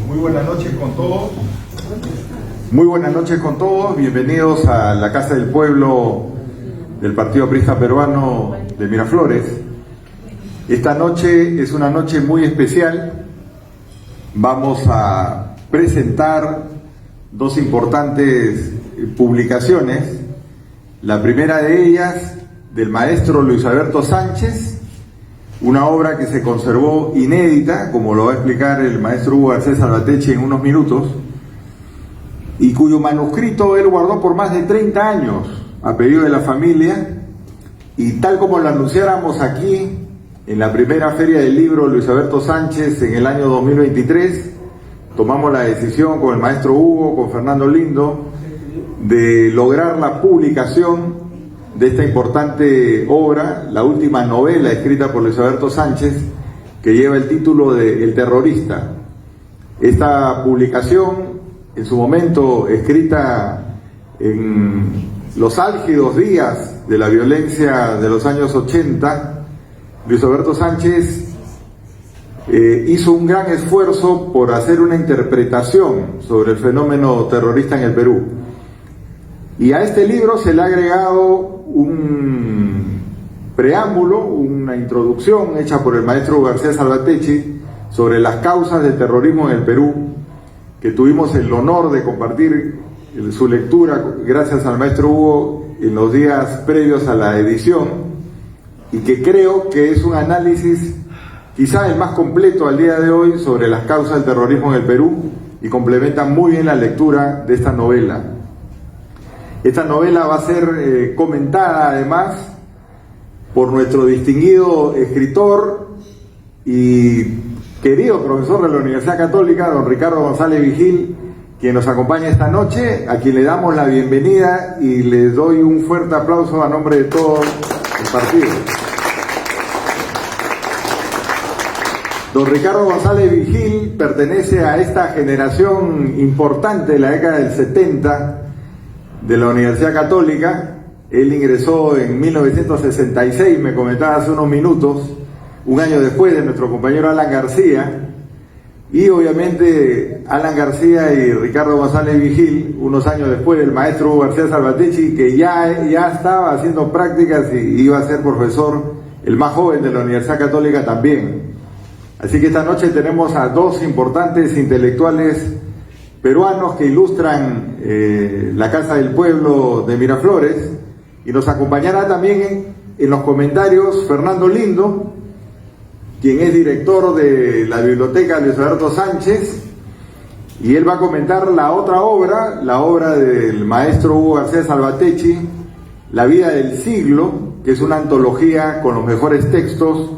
Muy buenas noches con todos. Muy buenas noches con todos. Bienvenidos a la Casa del Pueblo del Partido Aprista Peruano de Miraflores. Esta noche es una noche muy especial. Vamos a presentar dos importantes publicaciones. La primera de ellas, del maestro Luis Alberto Sánchez, una obra que se conservó inédita, como lo va a explicar el maestro Hugo Garcés Salvatecchi en unos minutos, y cuyo manuscrito él guardó por más de 30 años a pedido de la familia, y tal como lo anunciáramos aquí en la primera Feria del Libro Luis Alberto Sánchez en el año 2023, tomamos la decisión con el maestro Hugo, con Fernando Lindo, de lograr la publicación de esta importante obra, la última novela escrita por Luis Alberto Sánchez, que lleva el título de El Terrorista. Esta publicación, en su momento escrita en los álgidos días de la violencia de los años 80, Luis Alberto Sánchez hizo un gran esfuerzo por hacer una interpretación sobre el fenómeno terrorista en el Perú. Y a este libro se le ha agregado un preámbulo, una introducción hecha por el maestro García Salvatecchi sobre las causas del terrorismo en el Perú, que tuvimos el honor de compartir su lectura gracias al maestro Hugo en los días previos a la edición, y que creo que es un análisis quizá el más completo al día de hoy sobre las causas del terrorismo en el Perú, y complementa muy bien la lectura de esta novela. Esta novela va a ser comentada además por nuestro distinguido escritor y querido profesor de la Universidad Católica, don Ricardo González Vigil, quien nos acompaña esta noche, a quien le damos la bienvenida y les doy un fuerte aplauso a nombre de todo el partido. Don Ricardo González Vigil pertenece a esta generación importante de la década del 70 de la Universidad Católica. Él ingresó en 1966, me comentaba hace unos minutos, un año después de nuestro compañero Alan García, y obviamente Alan García y Ricardo González Vigil, unos años después del maestro Hugo García Salvatecchi, que ya estaba haciendo prácticas y iba a ser profesor, el más joven de la Universidad Católica también. Así que esta noche tenemos a dos importantes intelectuales peruanos que ilustran la Casa del Pueblo de Miraflores, y nos acompañará también en los comentarios Fernando Lindo, quien es director de la Biblioteca Luis Alberto Sánchez, y él va a comentar la otra obra, la obra del maestro Hugo García Salvatecchi, La vida del siglo, que es una antología con los mejores textos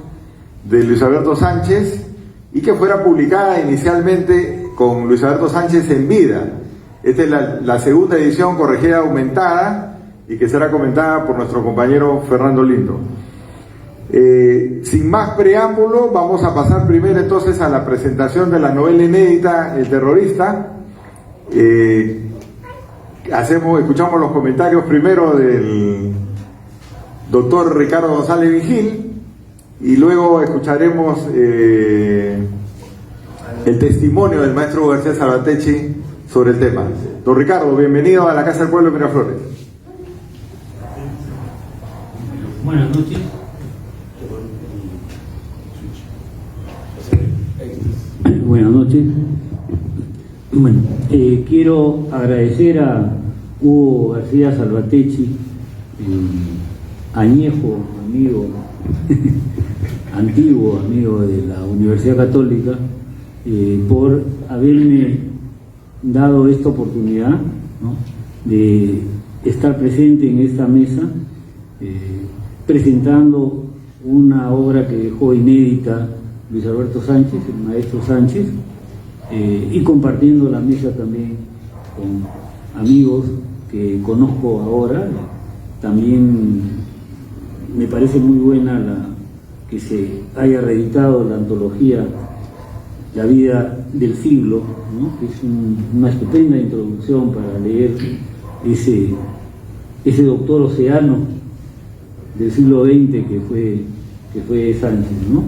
de Luis Alberto Sánchez, y que fuera publicada inicialmente con Luis Alberto Sánchez en vida. Esta es la segunda edición corregida aumentada, y que será comentada por nuestro compañero Fernando Lindo. Sin más preámbulo, vamos a pasar primero entonces a la presentación de la novela inédita El Terrorista. Escuchamos los comentarios primero del doctor Ricardo González Vigil, y luego escucharemos el testimonio del maestro García Salvatecchi sobre el tema. Don Ricardo, bienvenido a la Casa del Pueblo de Miraflores. Buenas noches. Buenas noches. Bueno, quiero agradecer a Hugo García Salvatecchi, añejo amigo, antiguo amigo de la Universidad Católica, por haberme dado esta oportunidad, ¿no?, de estar presente en esta mesa, presentando una obra que dejó inédita Luis Alberto Sánchez, el maestro Sánchez, y compartiendo la mesa también con amigos que conozco ahora. También me parece muy buena que se haya reeditado la antología La vida del siglo, ¿no?, que es una estupenda introducción para leer ese doctor océano del siglo XX que fue Sánchez, ¿no?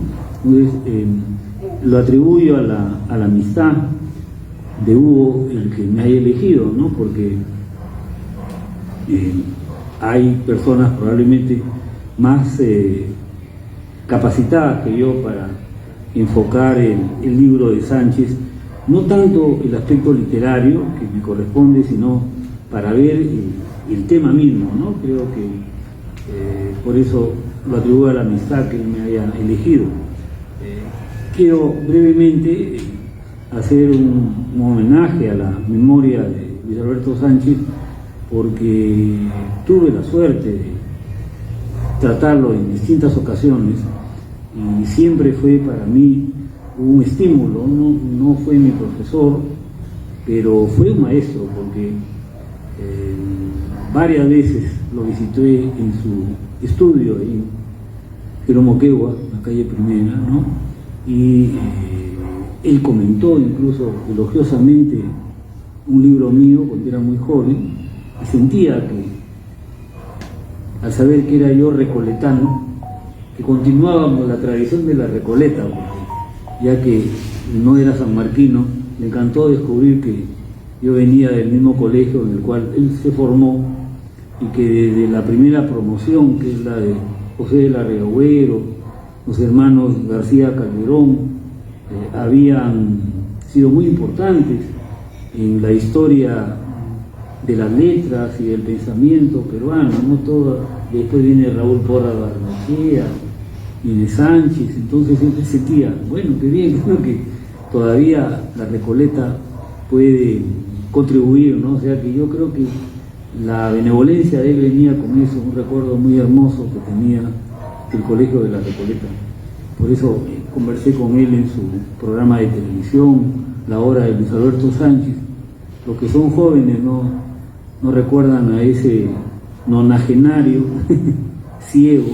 Entonces, lo atribuyo a la amistad de Hugo el que me haya elegido, ¿no? Porque hay personas probablemente más capacitadas que yo para enfocar el libro de Sánchez, no tanto el aspecto literario que me corresponde, sino para ver el tema mismo, ¿no? Creo que por eso lo atribuyo a la amistad que él me haya elegido. Quiero brevemente hacer un homenaje a la memoria de Luis Alberto Sánchez, porque tuve la suerte de tratarlo en distintas ocasiones y siempre fue para mí un estímulo. No fue mi profesor, pero fue un maestro, porque varias veces lo visité en su estudio en Queromoquegua, en la calle Primera, ¿no? Y él comentó incluso elogiosamente un libro mío cuando era muy joven, y sentía que, al saber que era yo recoletano, que continuábamos la tradición de la Recoleta, porque ya que no era sanmarquino, le encantó descubrir que yo venía del mismo colegio en el cual él se formó, y que desde la primera promoción, que es la de José de la Riagüero, los hermanos García Calderón, habían sido muy importantes en la historia de las letras y del pensamiento peruano, no todo. Después viene Raúl Porras Barnechea, viene Sánchez. Entonces siempre sentía, bueno, qué bien, creo que todavía la Recoleta puede contribuir, ¿no? O sea que yo creo que la benevolencia de él venía con eso, un recuerdo muy hermoso que tenía del Colegio de la Recoleta. Por eso conversé con él en su programa de televisión, La Hora de Luis Alberto Sánchez. Los que son jóvenes no recuerdan a ese nonagenario ciego,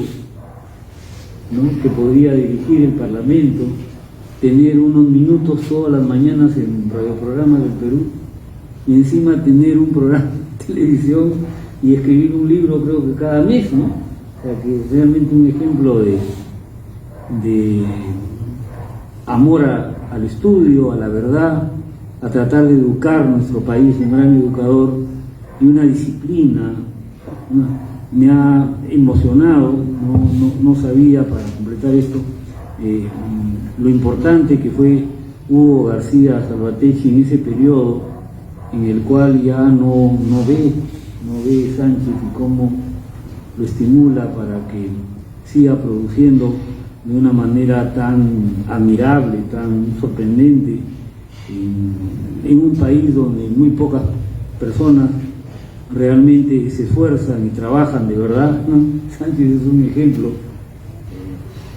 ¿no? Que podía dirigir el Parlamento, tener unos minutos todas las mañanas en radioprogramas del Perú, y encima tener un programa de televisión y escribir un libro, creo que cada mes, ¿no? O sea que es realmente un ejemplo de amor al estudio, a la verdad, a tratar de educar nuestro país, un gran educador, y una disciplina. Me ha emocionado, no sabía, para completar esto, lo importante que fue Hugo García Salvatecchi en ese periodo en el cual ya no ve Sánchez, y cómo lo estimula para que siga produciendo de una manera tan admirable, tan sorprendente, en un país donde muy pocas personas realmente se esfuerzan y trabajan de verdad, ¿no? Sánchez es un ejemplo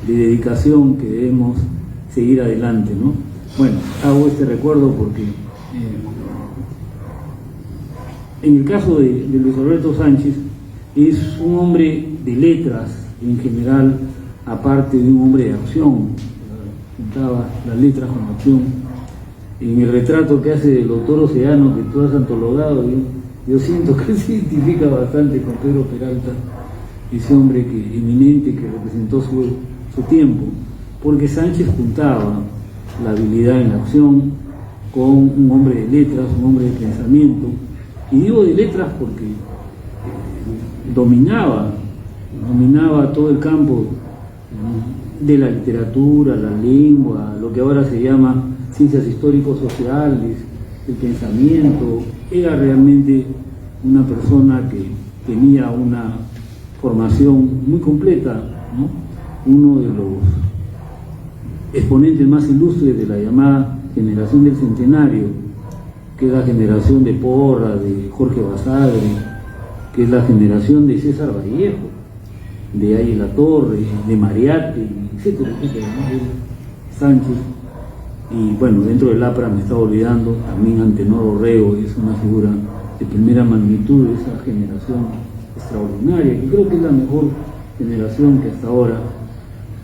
de dedicación que debemos seguir adelante, ¿no? Bueno, hago este recuerdo porque en el caso de Luis Alberto Sánchez es un hombre de letras en general, aparte de un hombre de acción, juntaba las letras con acción. En el retrato que hace del doctor Oceano, que tú has antologado, yo siento que se identifica bastante con Pedro Peralta, ese hombre eminente que representó su tiempo, porque Sánchez juntaba la habilidad en la acción con un hombre de letras, un hombre de pensamiento. Y digo de letras porque dominaba todo el campo de la literatura, la lengua, lo que ahora se llama ciencias históricos-sociales, el pensamiento. Era realmente una persona que tenía una formación muy completa, ¿no? Uno de los exponentes más ilustres de la llamada generación del centenario, que es la generación de Porra, de Jorge Basadre, que es la generación de César Vallejo, de Águila Torre, de Mariate, etcétera, etcétera, ¿no? Sánchez. Y bueno, dentro del APRA me estaba olvidando, también Antenor Orrego es una figura de primera magnitud de esa generación extraordinaria, que creo que es la mejor generación que hasta ahora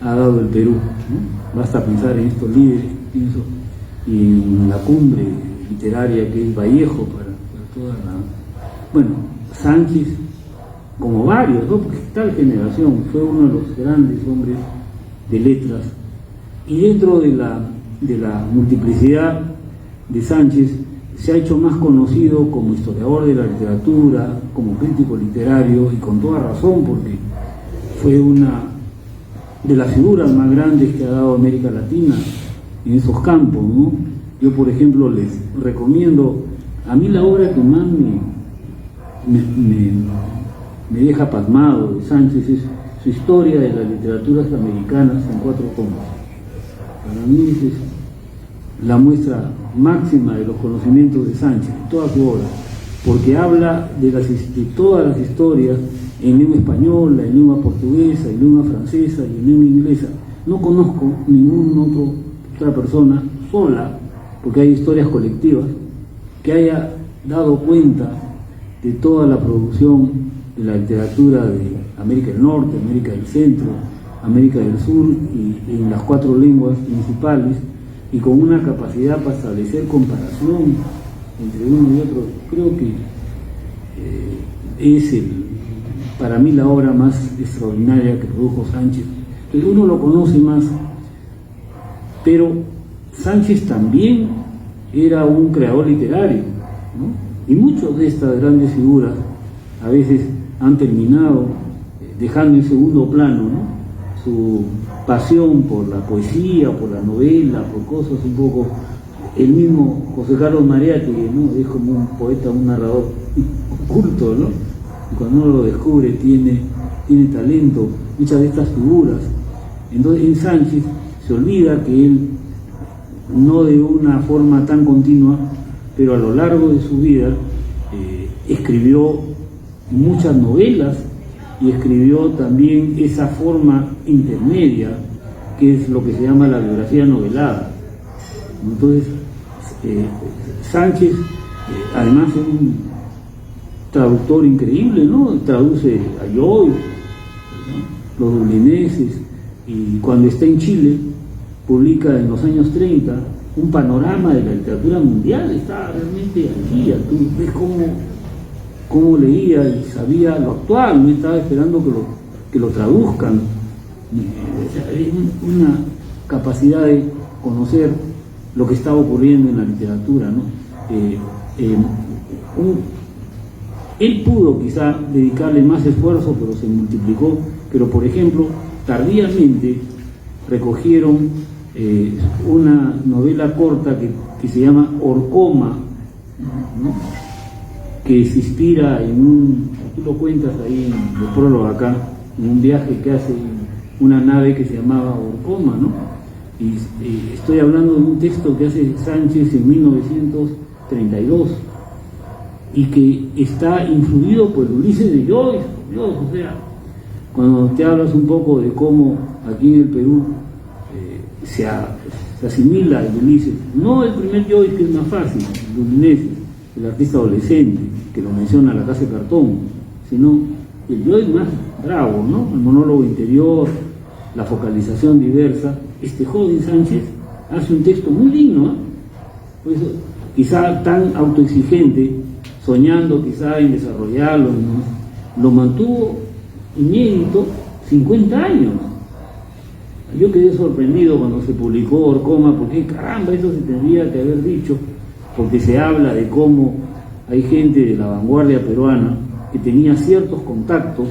ha dado el Perú, ¿no? Basta pensar en estos líderes, pienso, y en la cumbre literaria que es Vallejo para toda la... Bueno, Sánchez, como varios, ¿no? Porque tal generación fue uno de los grandes hombres de letras, y dentro de la multiplicidad de Sánchez se ha hecho más conocido como historiador de la literatura, como crítico literario, y con toda razón, porque fue una de las figuras más grandes que ha dado América Latina en esos campos, ¿no? Yo, por ejemplo, les recomiendo, a mí la obra que más me deja pasmado de Sánchez es su historia de las literaturas americanas en 4 tomos. Para mí es la muestra máxima de los conocimientos de Sánchez, toda su obra, porque habla de todas las historias en lengua española, en lengua portuguesa, en lengua francesa y en lengua inglesa. No conozco ninguna otra persona sola, porque hay historias colectivas, que haya dado cuenta de toda la producción de la literatura de América del Norte, América del Centro, América del Sur, y en las 4 lenguas principales, y con una capacidad para establecer comparación entre uno y otro. Creo que es para mí la obra más extraordinaria que produjo Sánchez. Entonces uno lo conoce más, pero Sánchez también era un creador literario, ¿no? Y muchas de estas grandes figuras a veces han terminado dejando en segundo plano, ¿no?, su pasión por la poesía, por la novela, por cosas un poco. El mismo José Carlos Mariátegui, ¿no?, es como un poeta, un narrador oculto, ¿no? Y cuando uno lo descubre tiene talento. Muchas de estas figuras. Entonces en Sánchez se olvida que él, no de una forma tan continua, pero a lo largo de su vida, escribió muchas novelas y escribió también esa forma intermedia, que es lo que se llama la biografía novelada. Entonces, Sánchez, además es un traductor increíble, ¿no? Traduce a Joyce, ¿no?, los dublineses, y cuando está en Chile, publica en los años 30 un panorama de la literatura mundial. Estaba realmente al día. Tú ves cómo leía y sabía lo actual, no estaba esperando que lo traduzcan. Es una capacidad de conocer lo que estaba ocurriendo en la literatura, ¿no? Él pudo quizá dedicarle más esfuerzo, pero se multiplicó. Pero, por ejemplo, tardíamente recogieron una novela corta que se llama Orcoma, ¿no?, que se inspira tú lo cuentas ahí en el prólogo acá, en un viaje que hace una nave que se llamaba Orcoma, ¿no? Y estoy hablando de un texto que hace Sánchez en 1932 y que está influido por Ulises de Joyce. Dios, o sea, cuando te hablas un poco de cómo aquí en el Perú se asimila el Ulises, no el primer Joyce, que es más fácil, el Ulises, el artista adolescente, que lo menciona La Casa de Cartón, sino el Joyce más bravo, ¿no?, el monólogo interior, la focalización diversa. Este joven Sánchez hace un texto muy digno, ¿eh? Pues, quizá tan autoexigente, soñando quizá en desarrollarlo, ¿no?, lo mantuvo inédito 50 años. Yo quedé sorprendido cuando se publicó Orcoma, porque caramba, eso se tendría que haber dicho, porque se habla de cómo hay gente de la vanguardia peruana que tenía ciertos contactos,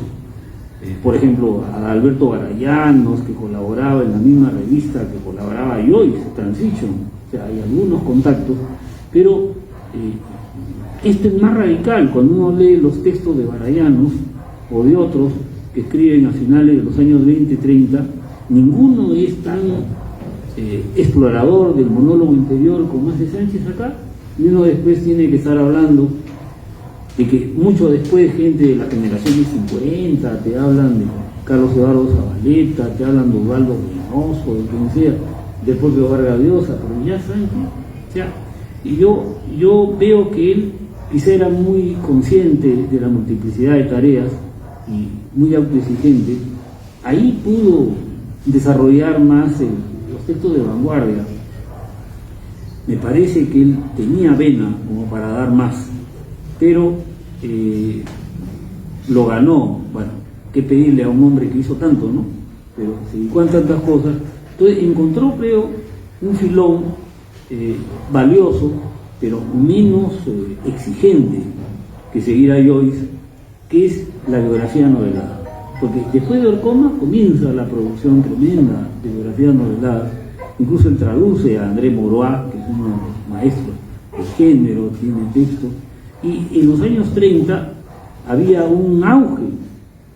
por ejemplo, a Alberto Barayanos, que colaboraba en la misma revista que colaboraba Joyce, Transition. O sea, hay algunos contactos, pero esto es más radical. Cuando uno lee los textos de Barayanos o de otros que escriben a finales de los años 20 y 30, ninguno es tan explorador del monólogo interior como hace Sánchez acá, y uno después tiene que estar hablando de que mucho después gente de la generación de 50 te hablan de Carlos Eduardo Zabaleta, te hablan de Osvaldo Reynoso, de quien sea, del propio Vargas Llosa, pero ya Sánchez, o sea, y yo veo que él quizá era muy consciente de la multiplicidad de tareas y muy autoexigente. Ahí pudo desarrollar más los textos de vanguardia. Me parece que él tenía vena como para dar más, pero lo ganó. Bueno, qué pedirle a un hombre que hizo tanto, ¿no? Pero se dedicó a tantas cosas. Entonces encontró, creo, un filón valioso, pero menos exigente que seguir a Joyce, que es la biografía novelada. Porque después de Orcoma comienza la producción tremenda de biografías noveladas. Incluso él traduce a André Maurois, que es uno de los maestros del género, tiene texto. Y en los años 30 había un auge,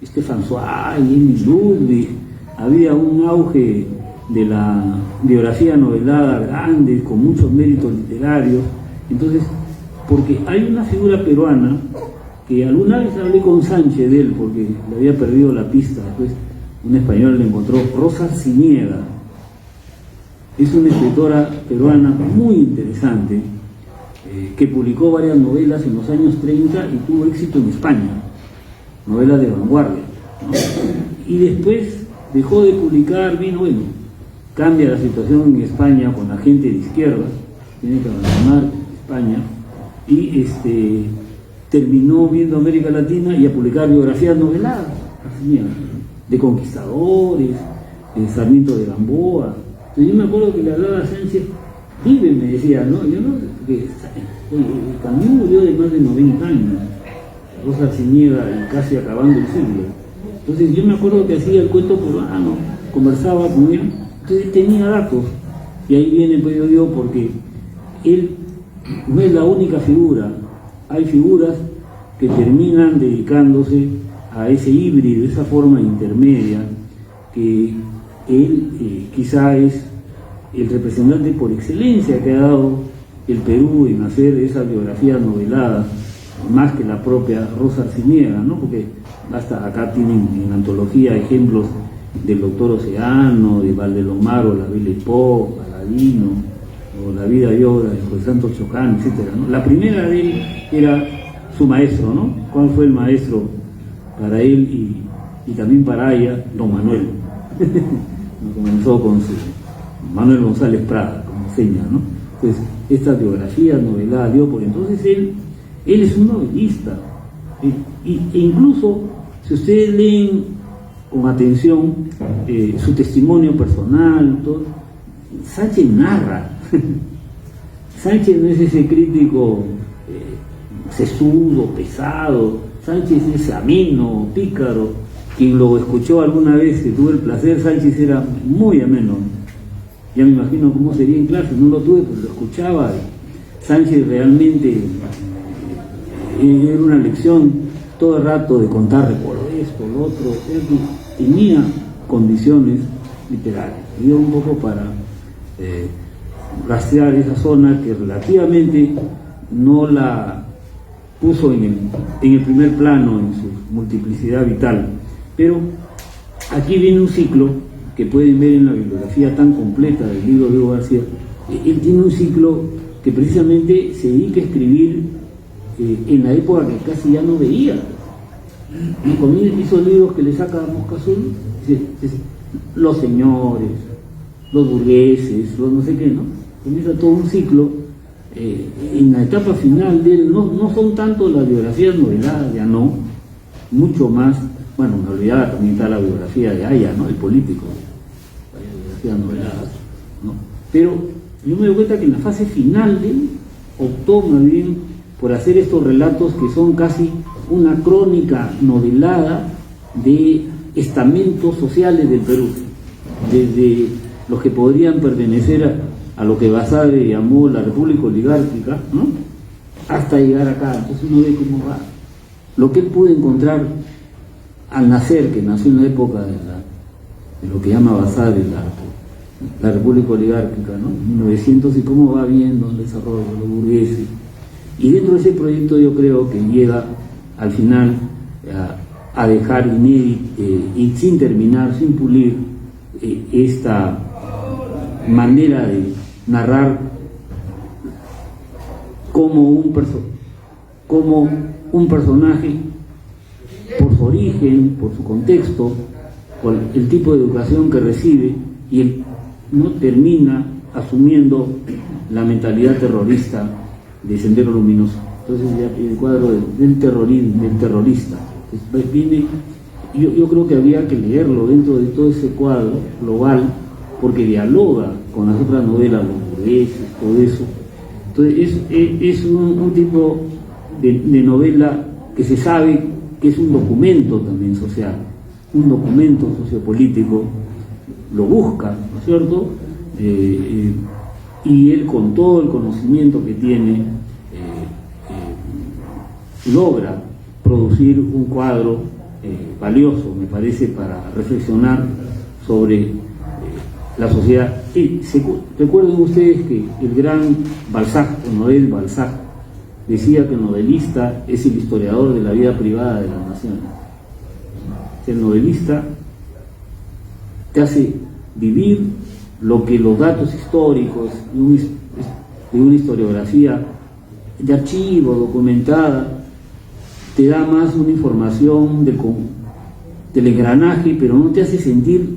Stefan Zweig, Emil Ludwig, había un auge de la biografía novelada grande, con muchos méritos literarios. Entonces, porque hay una figura peruana que alguna vez hablé con Sánchez de él, porque le había perdido la pista, después un español le encontró, Rosa Arciniega. Es una escritora peruana muy interesante, que publicó varias novelas en los años 30 y tuvo éxito en España, novelas de vanguardia, ¿no? Y después dejó de publicar, bueno, cambia la situación en España con la gente de izquierda, tiene que abandonar España, y terminó viendo América Latina y a publicar biografías noveladas, de conquistadores, de Sarmiento de Gamboa. Entonces yo me acuerdo que le hablaba a Sánchez, vive, me decía, ¿no? Yo no, que Camus murió de más de 90 años, Rosa Arciniega casi acabando el siglo. Entonces yo me acuerdo que hacía el cuento peruano, conversaba con él, entonces tenía datos, y ahí viene, pues yo digo, porque él no es la única figura, hay figuras que terminan dedicándose a ese híbrido, esa forma intermedia, que él quizá es el representante por excelencia que ha dado el Perú en hacer esas biografías noveladas, más que la propia Rosa Arciniega, ¿no? Porque hasta acá tienen en antología ejemplos del Doctor Océano, de Valdelomar o la Belle Époque, Aladino, o La vida y obra de José Santos Chocán, etc., ¿no? La primera de él era su maestro, ¿no? ¿Cuál fue el maestro para él y también para ella? Don Manuel. Comenzó con su Manuel González Prada, como seña, ¿no? Entonces, estas biografías noveladas dio por entonces él es un novelista. E incluso, si ustedes leen con atención su testimonio personal, todo, Sánchez narra. Sánchez no es ese crítico sesudo, pesado. Sánchez es ameno, pícaro. Quien lo escuchó alguna vez, que tuve el placer, Sánchez era muy ameno. Ya me imagino cómo sería en clase, no lo tuve, pero lo escuchaba. Sánchez realmente era una lección todo el rato de contar por esto, lo otro. Tenía condiciones literarias. Dio un poco para rastrear esa zona que relativamente no la puso en el primer plano en su multiplicidad vital. Pero aquí viene un ciclo que pueden ver en la bibliografía tan completa del libro de Diego García. Él tiene un ciclo que precisamente se dedica a escribir en la época que casi ya no veía. Y comienza esos libros que le saca Mosca Azul, los señores, los burgueses, los no sé qué, ¿no? Comienza todo un ciclo. En la etapa final de él no son tanto las biografías noveladas, ya no, mucho más. Bueno, me olvidaba también está la biografía de Aya, ¿no? El político, las biografías noveladas, ¿no? Pero yo me doy cuenta que en la fase final de él optó más bien por hacer estos relatos que son casi una crónica novelada de estamentos sociales del Perú, desde los que podrían pertenecer a lo que Basadre llamó la República Oligárquica, ¿no? Hasta llegar acá. Entonces uno ve cómo va. Lo que él pudo encontrar al nacer, que nació en la época de lo que llama Basadre la República Oligárquica, ¿no? 1900, y cómo va viendo el desarrollo de los burgueses. Y dentro de ese proyecto yo creo que llega al final a dejar inédito y sin terminar, sin pulir, esta manera de narrar como un personaje, por su origen, por su contexto, por el tipo de educación que recibe, y él no termina asumiendo la mentalidad terrorista de Sendero Luminoso. Entonces ya el cuadro del terrorismo, del terrorista, pues viene. Yo creo que había que leerlo dentro de todo ese cuadro global porque dialoga con las otras novelas, los burgueses, todo eso. Entonces es un tipo de novela que se sabe que es un documento también social, un documento sociopolítico, lo busca, ¿no es cierto? Y él, con todo el conocimiento que tiene, logra producir un cuadro valioso, me parece, para reflexionar sobre la sociedad. Recuerden ustedes que el gran Balzac, Honoré Balzac, decía que el novelista es el historiador de la vida privada de las naciones. El novelista te hace vivir lo que los datos históricos de una historiografía de archivo, documentada, te da más una información del engranaje, pero no te hace sentir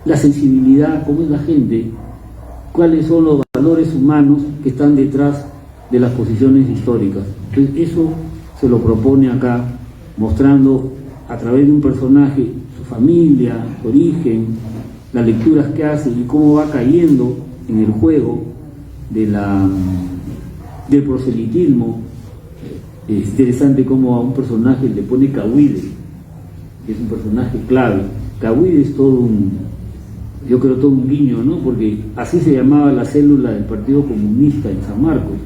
la sensibilidad, cómo es la gente, cuáles son los valores humanos que están detrás de las posiciones históricas. Entonces eso se lo propone acá, mostrando a través de un personaje su familia, su origen, las lecturas que hace y cómo va cayendo en el juego del proselitismo. Es interesante cómo a un personaje le pone Cahuide, que es un personaje clave. Cahuide es yo creo todo un guiño, ¿no? Porque así se llamaba la célula del Partido Comunista en San Marcos,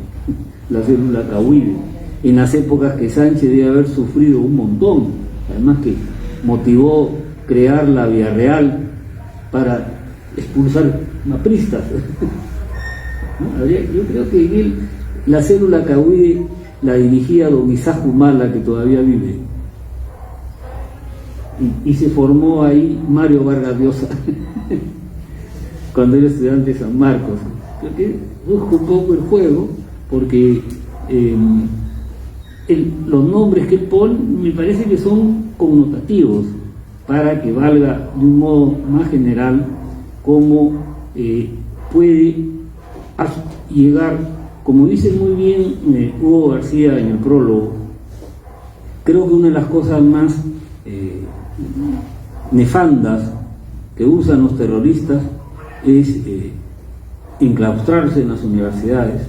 la célula Cahuide, en las épocas que Sánchez debe haber sufrido un montón, además que motivó crear la Villarreal para expulsar mapristas. ¿No? Yo creo que en él, la célula Cahuide la dirigía don Isaac Humala, que todavía vive, y se formó ahí Mario Vargas Llosa cuando era estudiante de San Marcos. Creo que busco un poco el juego, porque los nombres que él pone me parece que son connotativos, para que valga de un modo más general cómo puede llegar, como dice muy bien Hugo García en el prólogo. Creo que una de las cosas más nefandas que usan los terroristas es enclaustrarse en las universidades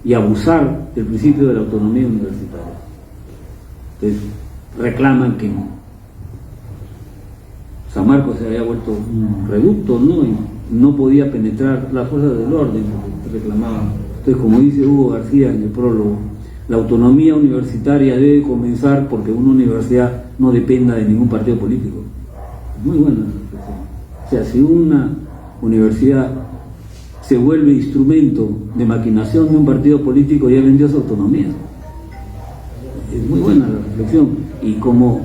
y abusar del principio de la autonomía universitaria. Entonces reclaman que San Marcos se había vuelto un reducto, ¿no? Y no podía penetrar las fuerzas del orden, porque reclamaban. Entonces, como dice Hugo García en el prólogo, la autonomía universitaria debe comenzar porque una universidad no dependa de ningún partido político. Muy buena reflexión. O sea, si una universidad se vuelve instrumento de maquinación de un partido político, ya vendió su autonomía. Es muy buena la reflexión. Y como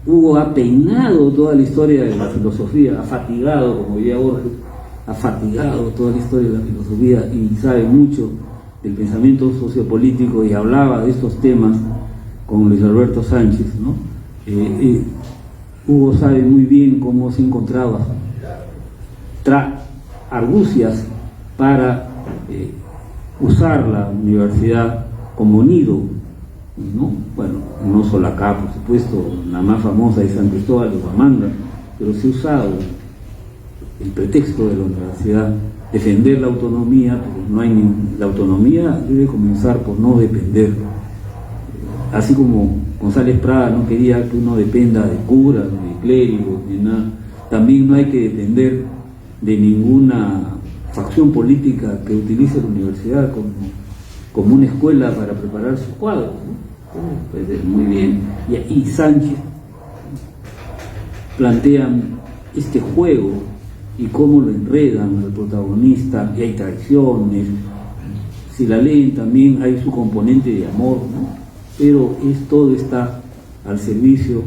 Hugo ha peinado toda la historia de la filosofía, ha fatigado, como diría Borges, ha fatigado toda la historia de la filosofía y sabe mucho del pensamiento sociopolítico, y hablaba de estos temas con Luis Alberto Sánchez, ¿no? Hugo sabe muy bien cómo se encontraba argucias para usar la universidad como nido, ¿no? Bueno, no solo acá, por supuesto, la más famosa es San Cristóbal de Huamanga, pero se ha usado el pretexto de la universidad, defender la autonomía, porque no hay la autonomía debe comenzar por no depender. Así como González Prada no quería que uno dependa de curas, ni de clérigos, ni nada, también no hay que depender de ninguna facción política que utilice la universidad como una escuela para preparar sus cuadros, ¿no? Pues, muy bien. Y Sánchez plantean este juego y cómo lo enredan al protagonista, y hay traiciones. Si la leen también hay su componente de amor, ¿no? Pero todo está al servicio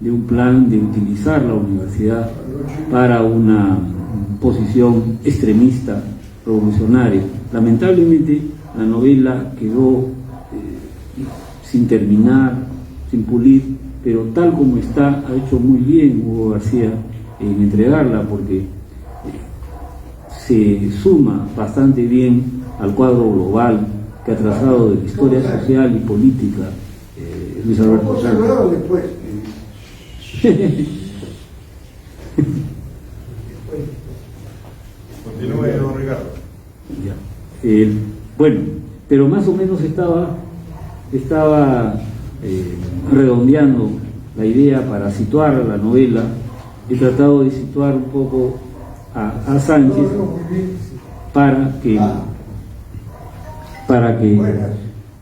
de un plan de utilizar la universidad para una posición extremista, revolucionaria. Lamentablemente la novela quedó sin terminar, sin pulir, pero tal como está, ha hecho muy bien Hugo García en entregarla, porque se suma bastante bien al cuadro global que ha trazado de la historia social y política Luis Alberto Sánchez. Continúe, don Ricardo. Ya. Bueno, pero más o menos estaba redondeando la idea para situar la novela. He tratado de situar un poco a Sánchez para que Buenas.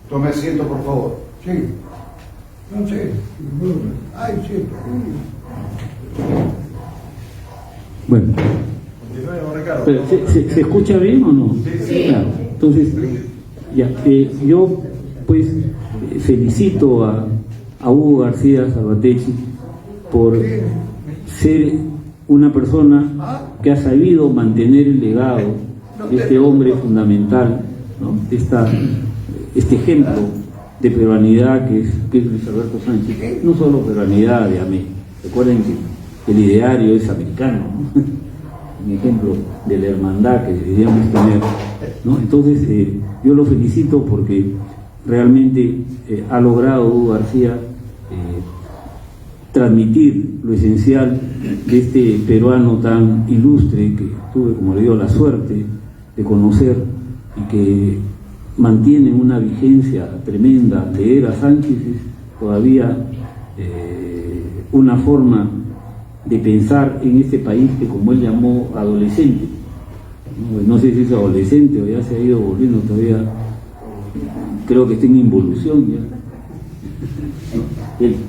Tome asiento, por favor. Sí. No sé. Ay, sí. bueno, Continúe, don Ricardo. pero, ¿se escucha bien o no? Sí. Claro. Entonces, ya, yo pues felicito a Hugo García Salvatecchi por ser una persona que ha sabido mantener el legado de este hombre fundamental, ¿no? Este ejemplo de peruanidad que es Luis Alberto Sánchez, no solo peruanidad de AME. Recuerden que el ideario es americano, ¿no? Un ejemplo de la hermandad que deberíamos tener, ¿no? Entonces yo lo felicito porque realmente ha logrado Hugo García transmitir lo esencial de este peruano tan ilustre que tuve, como le digo, la suerte de conocer y que mantiene una vigencia tremenda. Leer a Sánchez es todavía una forma de pensar en este país que, como él llamó, adolescente. No sé si es adolescente o ya se ha ido volviendo todavía, creo que está en involución ya.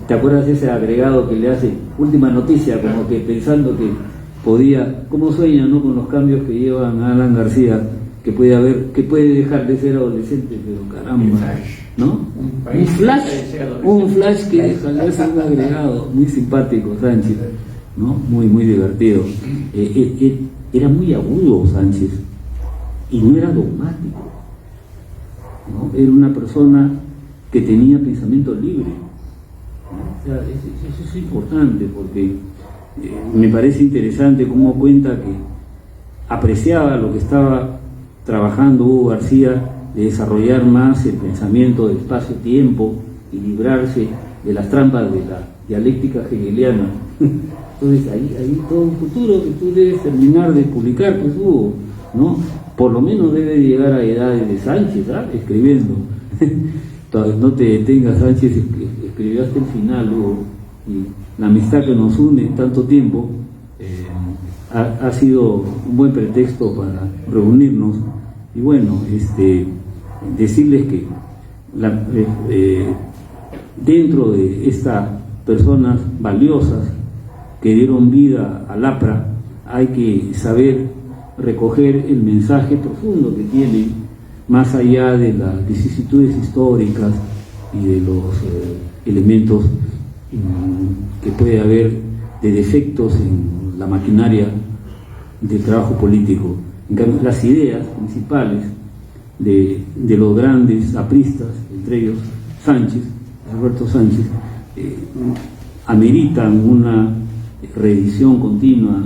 ¿Te acuerdas de ese agregado que le hace última noticia, como que pensando que podía, como sueña, ¿no?, con los cambios que llevan a Alan García, que puede dejar de ser adolescente, pero caramba, ¿no? Un flash que deja de ser un agregado, muy simpático Sánchez, ¿no? Muy divertido. Era muy agudo Sánchez y no era dogmático, ¿no? Era una persona que tenía pensamiento libre, ¿no? O sea, eso es importante porque me parece interesante cómo cuenta que apreciaba lo que estaba trabajando Hugo García, de desarrollar más el pensamiento del espacio-tiempo y librarse de las trampas de la dialéctica hegeliana. Entonces hay todo un futuro que tú debes terminar de publicar, pues Hugo, ¿no? Por lo menos debe llegar a edades de Sánchez, ¿sabes?, escribiendo. No te detengas, Sánchez, escribió hasta el final, Hugo, y la amistad que nos une tanto tiempo ha sido un buen pretexto para reunirnos. Y bueno, decirles que dentro de estas personas valiosas que dieron vida al APRA, hay que saber recoger el mensaje profundo que tienen, más allá de las vicisitudes históricas y de los elementos que puede haber de defectos en la maquinaria del trabajo político. En cambio, las ideas principales de los grandes apristas, entre ellos Sánchez, Alberto Sánchez, ameritan una reedición continua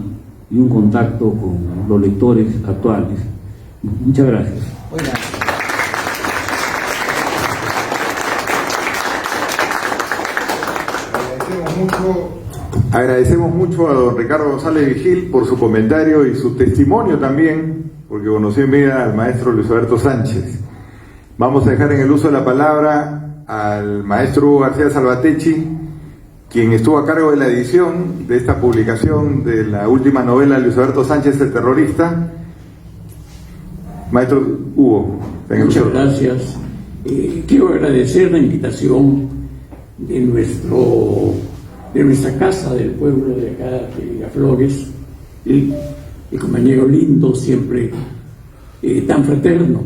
y un contacto con los lectores actuales. Muchas gracias. Agradecemos mucho a don Ricardo González Vigil por su comentario y su testimonio también, porque conocí en vida al maestro Luis Alberto Sánchez. Vamos a dejar en el uso de la palabra al maestro Hugo García Salvatecchi, quien estuvo a cargo de la edición de esta publicación de la última novela de Luis Alberto Sánchez, El terrorista. Maestro Hugo, tenga muchas usted. gracias. Quiero agradecer la invitación de nuestra casa del pueblo de acá de Miraflores, el compañero lindo, siempre tan fraterno.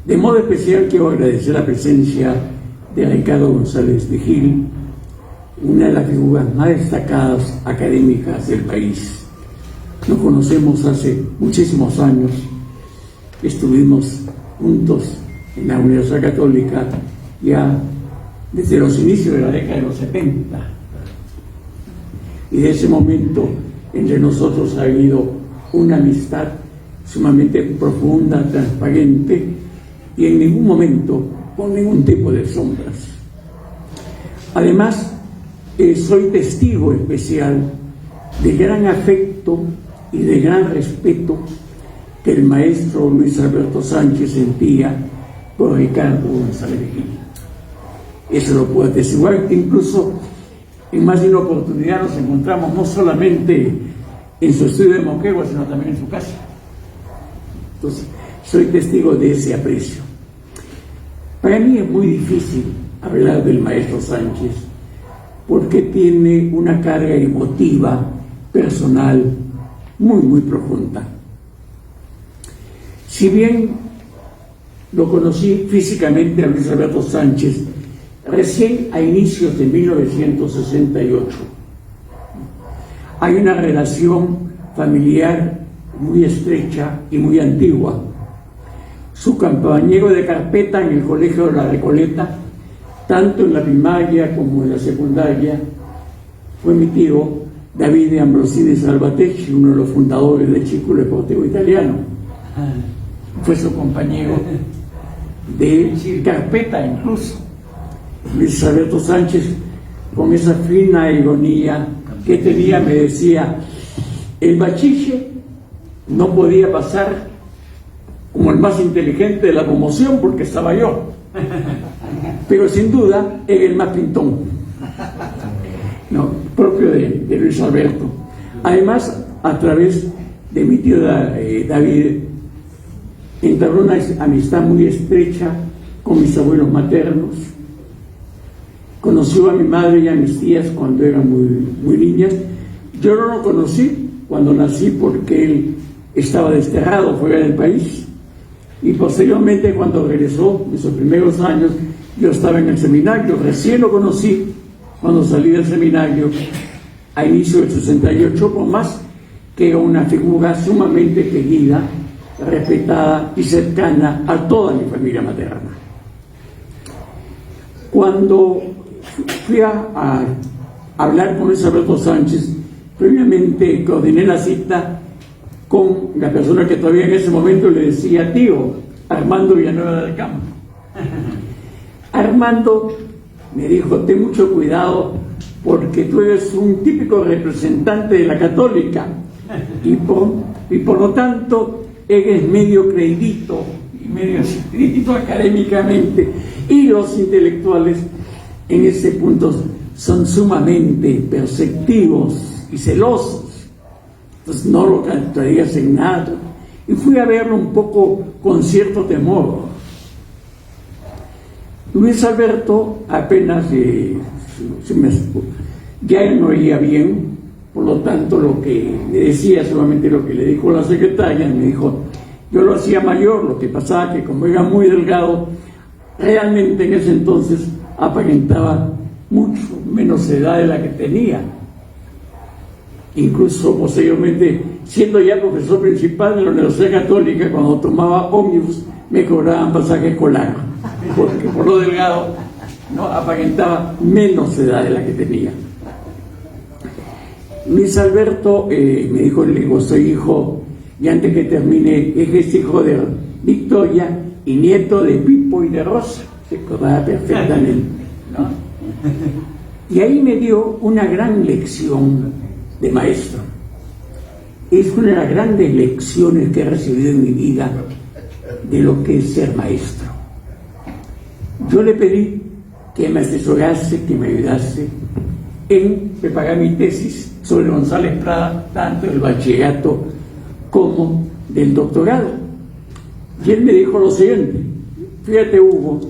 De modo especial quiero agradecer la presencia de Ricardo González Vigil, una de las figuras más destacadas académicas del país. Nos conocemos hace muchísimos años, estuvimos juntos en la Universidad Católica ya desde los inicios de la década de los 70. Y de ese momento entre nosotros ha habido una amistad sumamente profunda, transparente y en ningún momento con ningún tipo de sombras. Además, soy testigo especial de gran afecto y de gran respeto que el maestro Luis Alberto Sánchez sentía por Ricardo González Vigil. Eso lo puedo atestiguar, que incluso en más de una oportunidad nos encontramos no solamente en su estudio de Moquegua, sino también en su casa. Entonces, soy testigo de ese aprecio. Para mí es muy difícil hablar del maestro Sánchez porque tiene una carga emotiva, personal, muy profunda. Si bien lo conocí físicamente a Luis Alberto Sánchez recién a inicios de 1968, hay una relación familiar muy estrecha y muy antigua. Su compañero de carpeta en el Colegio de la Recoleta, tanto en la primaria como en la secundaria, fue mi tío David Ambrosini Salvatecci, uno de los fundadores del Círculo Deportivo Italiano. Fue su compañero de carpeta incluso. Luis Alberto Sánchez, con esa fina ironía que tenía, me decía: el bachiche no podía pasar como el más inteligente de la promoción porque estaba yo, pero sin duda era el más pintón, no, propio de Luis Alberto. Además, a través de mi tío David, entabló una amistad muy estrecha con mis abuelos maternos. Conoció a mi madre y a mis tías cuando eran muy niñas. Yo no lo conocí cuando nací porque él estaba desterrado fuera del país, y posteriormente, cuando regresó en sus primeros años, yo estaba en el seminario. Recién lo conocí cuando salí del seminario a inicio del 68, por más que era una figura sumamente querida, respetada y cercana a toda mi familia materna. Cuando fui a hablar con Luis Alberto Sánchez, previamente coordiné la cita con la persona que todavía en ese momento le decía tío, Armando Villanueva del Campo. Armando me dijo: ten mucho cuidado porque tú eres un típico representante de la católica y por lo tanto eres medio creidito y medio escrito académicamente, y los intelectuales en ese punto son sumamente perceptivos y celosos. Entonces no lo contradigas en nada. Y fui a verlo un poco con cierto temor. Luis Alberto apenas ya no oía bien, por lo tanto lo que le decía, solamente lo que le dijo la secretaria, me dijo: yo lo hacía mayor, lo que pasaba que como era muy delgado, realmente en ese entonces aparentaba mucho menos edad de la que tenía. Incluso posteriormente, siendo ya profesor principal de la Universidad Católica, cuando tomaba ómnibus me cobraban pasaje escolar, porque por lo delgado no aparentaba menos edad de la que tenía. Luis Alberto me dijo: le digo, soy hijo, y antes que termine, es hijo de Victoria y nieto de Pipo y de Rosa. Se acordaba perfectamente, ¿no? Y ahí me dio una gran lección de maestro. Es una de las grandes lecciones que he recibido en mi vida de lo que es ser maestro. Yo le pedí que me asesorase, que me ayudase en preparar mi tesis sobre González Prada, tanto del bachillerato como del doctorado. Y él me dijo lo siguiente: fíjate, Hugo,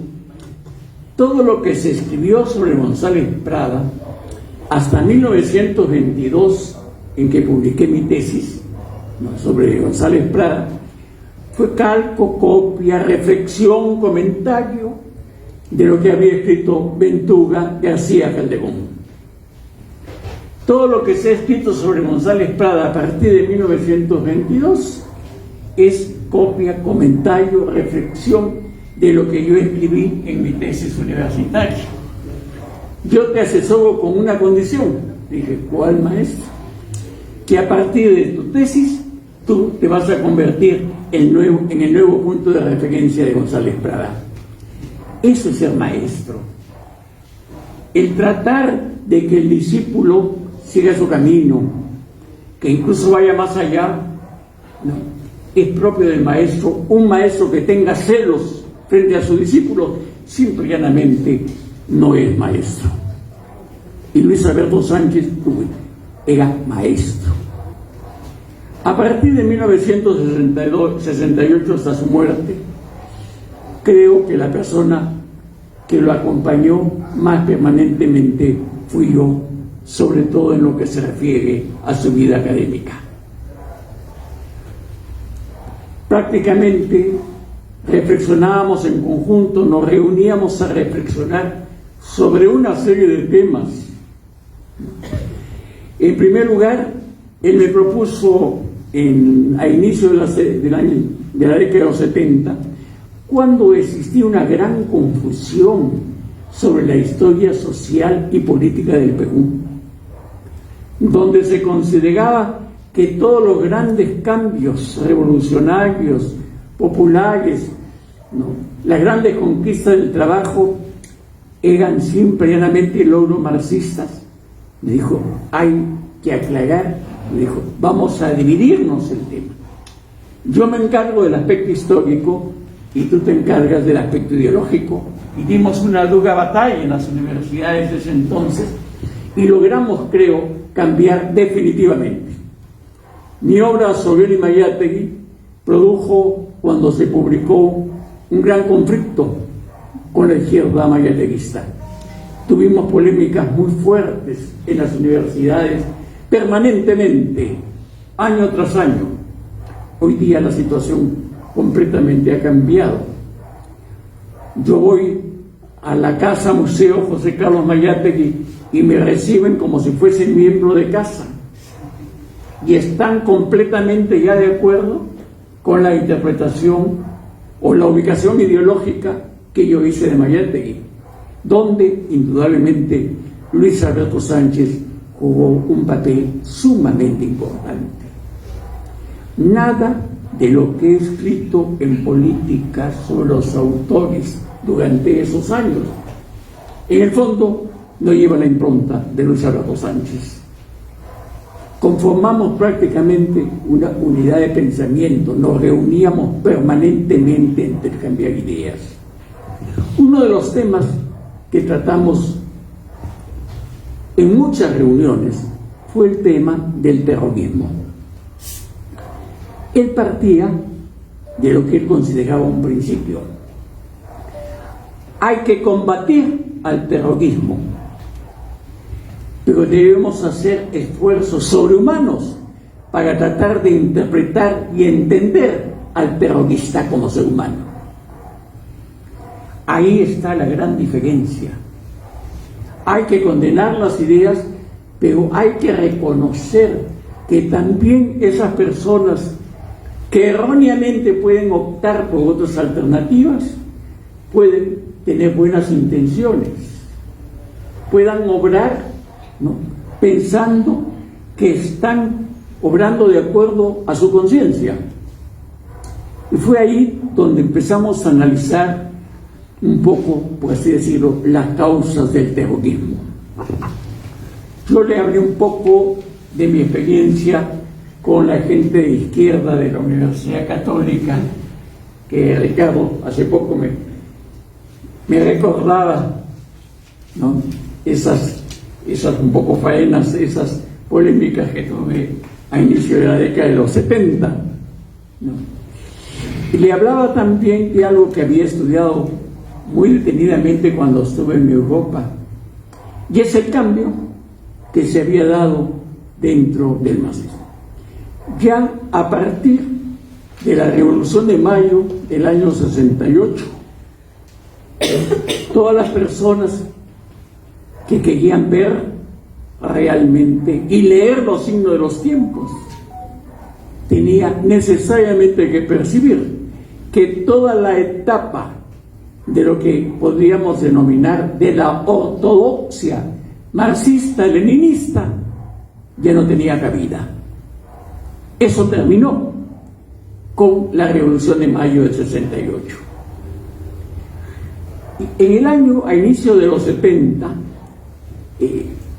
todo lo que se escribió sobre González Prada hasta 1922, en que publiqué mi tesis sobre González Prada, fue calco, copia, reflexión, comentario de lo que había escrito Ventuga, García Calderón. Todo lo que se ha escrito sobre González Prada a partir de 1922 es copia, comentario, reflexión de lo que yo escribí en mi tesis universitaria. Yo te asesoro con una condición. Dije: ¿cuál, maestro? Que a partir de tu tesis tú te vas a convertir en el nuevo punto de referencia de González Prada. Eso es ser maestro. El tratar de que el discípulo siga su camino, que incluso vaya más allá, ¿no? Es propio del maestro. Un maestro que tenga celos frente a sus discípulos, simple y llanamente no es maestro. Y Luis Alberto Sánchez era maestro. A partir de 1968 hasta su muerte, creo que la persona que lo acompañó más permanentemente fui yo, sobre todo en lo que se refiere a su vida académica. Prácticamente reflexionábamos en conjunto, nos reuníamos a reflexionar sobre una serie de temas. En primer lugar, él me propuso a inicio de la década de los 70, cuando existía una gran confusión sobre la historia social y política del Perú, donde se consideraba que todos los grandes cambios revolucionarios, populares, ¿no?, las grandes conquistas del trabajo eran simplemente logros marxistas. Me dijo, hay que aclarar, me dijo, vamos a dividirnos el tema. Yo me encargo del aspecto histórico y tú te encargas del aspecto ideológico. Y dimos una dura batalla en las universidades desde entonces y logramos, creo, cambiar definitivamente. Mi obra sobre Limayátegui produjo, cuando se publicó, un gran conflicto con la izquierda mayateguista. Tuvimos polémicas muy fuertes en las universidades permanentemente, año tras año. Hoy día la situación completamente ha cambiado. Yo voy a la Casa Museo José Carlos Mayategui y me reciben como si fuese miembro de casa. Y están completamente ya de acuerdo con la interpretación o la ubicación ideológica que yo hice de Mayategui, donde indudablemente Luis Alberto Sánchez jugó un papel sumamente importante. Nada de lo que he escrito en política sobre los autores durante esos años, en el fondo, no lleva la impronta de Luis Alberto Sánchez. Conformamos prácticamente una unidad de pensamiento, nos reuníamos permanentemente a intercambiar ideas. Uno de los temas que tratamos en muchas reuniones fue el tema del terrorismo. Él partía de lo que él consideraba un principio. Hay que combatir al terrorismo, pero debemos hacer esfuerzos sobrehumanos para tratar de interpretar y entender al terrorista como ser humano. Ahí está la gran diferencia. Hay que condenar las ideas, pero hay que reconocer que también esas personas que erróneamente pueden optar por otras alternativas pueden tener buenas intenciones, puedan obrar, ¿no?, pensando que están obrando de acuerdo a su conciencia. Y fue ahí donde empezamos a analizar un poco, por así decirlo, las causas del terrorismo. Yo le hablé un poco de mi experiencia con la gente de izquierda de la Universidad Católica, que Ricardo hace poco me recordaba, ¿no?, esas un poco faenas, esas polémicas que tuve a inicio de la década de los 70, ¿no? Y le hablaba también de algo que había estudiado muy detenidamente cuando estuve en Europa, y es el cambio que se había dado dentro del marxismo. Ya a partir de la Revolución de Mayo del año 68, todas las personas que querían ver realmente y leer los signos de los tiempos tenían necesariamente que percibir que toda la etapa de lo que podríamos denominar de la ortodoxia marxista-leninista ya no tenía cabida. Eso terminó con la Revolución de Mayo del 68. En el año, a inicio de los 70,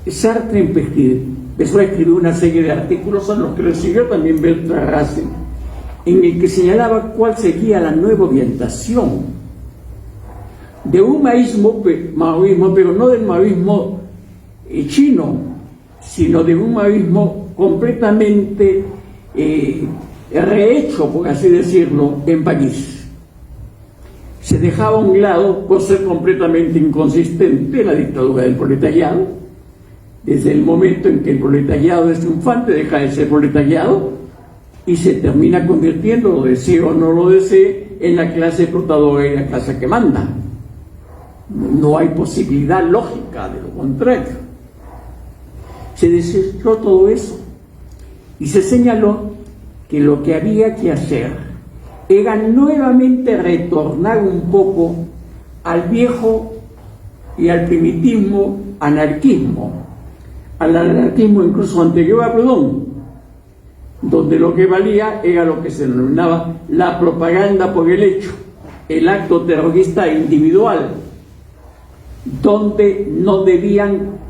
Sartre empezó a escribir una serie de artículos, a los que le siguió también Bertrand Russell, en el que señalaba cuál sería la nueva orientación de un maoísmo, pero no del maoísmo chino, sino de un maoísmo completamente rehecho, por así decirlo, en París. Se dejaba a un lado, por ser completamente inconsistente, la dictadura del proletariado. Desde el momento en que el proletariado es triunfante, deja de ser proletariado y se termina convirtiendo, lo desee o no lo desee, en la clase explotadora y la clase que manda. No hay posibilidad lógica de lo contrario. Se desechó todo eso y se señaló que lo que había que hacer era nuevamente retornar un poco al viejo y al primitivo anarquismo, al anarquismo incluso anterior a Proudhon, donde lo que valía era lo que se denominaba la propaganda por el hecho, el acto terrorista individual, donde no debían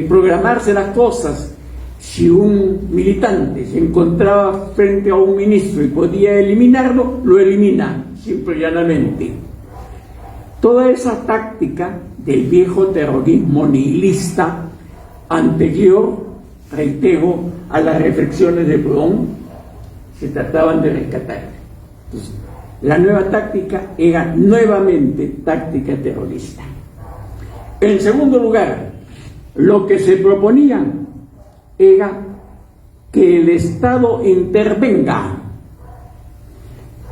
programarse las cosas. Si un militante se encontraba frente a un ministro y podía eliminarlo, lo elimina, simple y llanamente. Toda esa táctica del viejo terrorismo nihilista anterior, reitero, a las reflexiones de Proudhon, se trataban de rescatar. Entonces, la nueva táctica era nuevamente táctica terrorista. En segundo lugar, lo que se proponía era que el Estado intervenga,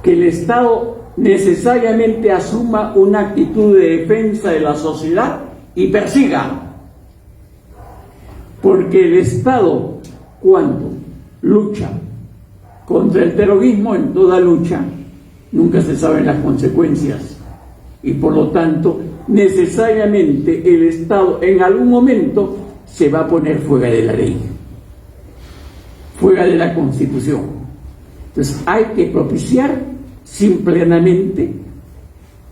que el Estado necesariamente asuma una actitud de defensa de la sociedad y persiga. Porque el Estado, cuando lucha contra el terrorismo, en toda lucha, nunca se saben las consecuencias. Y por lo tanto, necesariamente el Estado en algún momento se va a poner fuera de la ley, fuera de la Constitución. Entonces hay que propiciar simplemente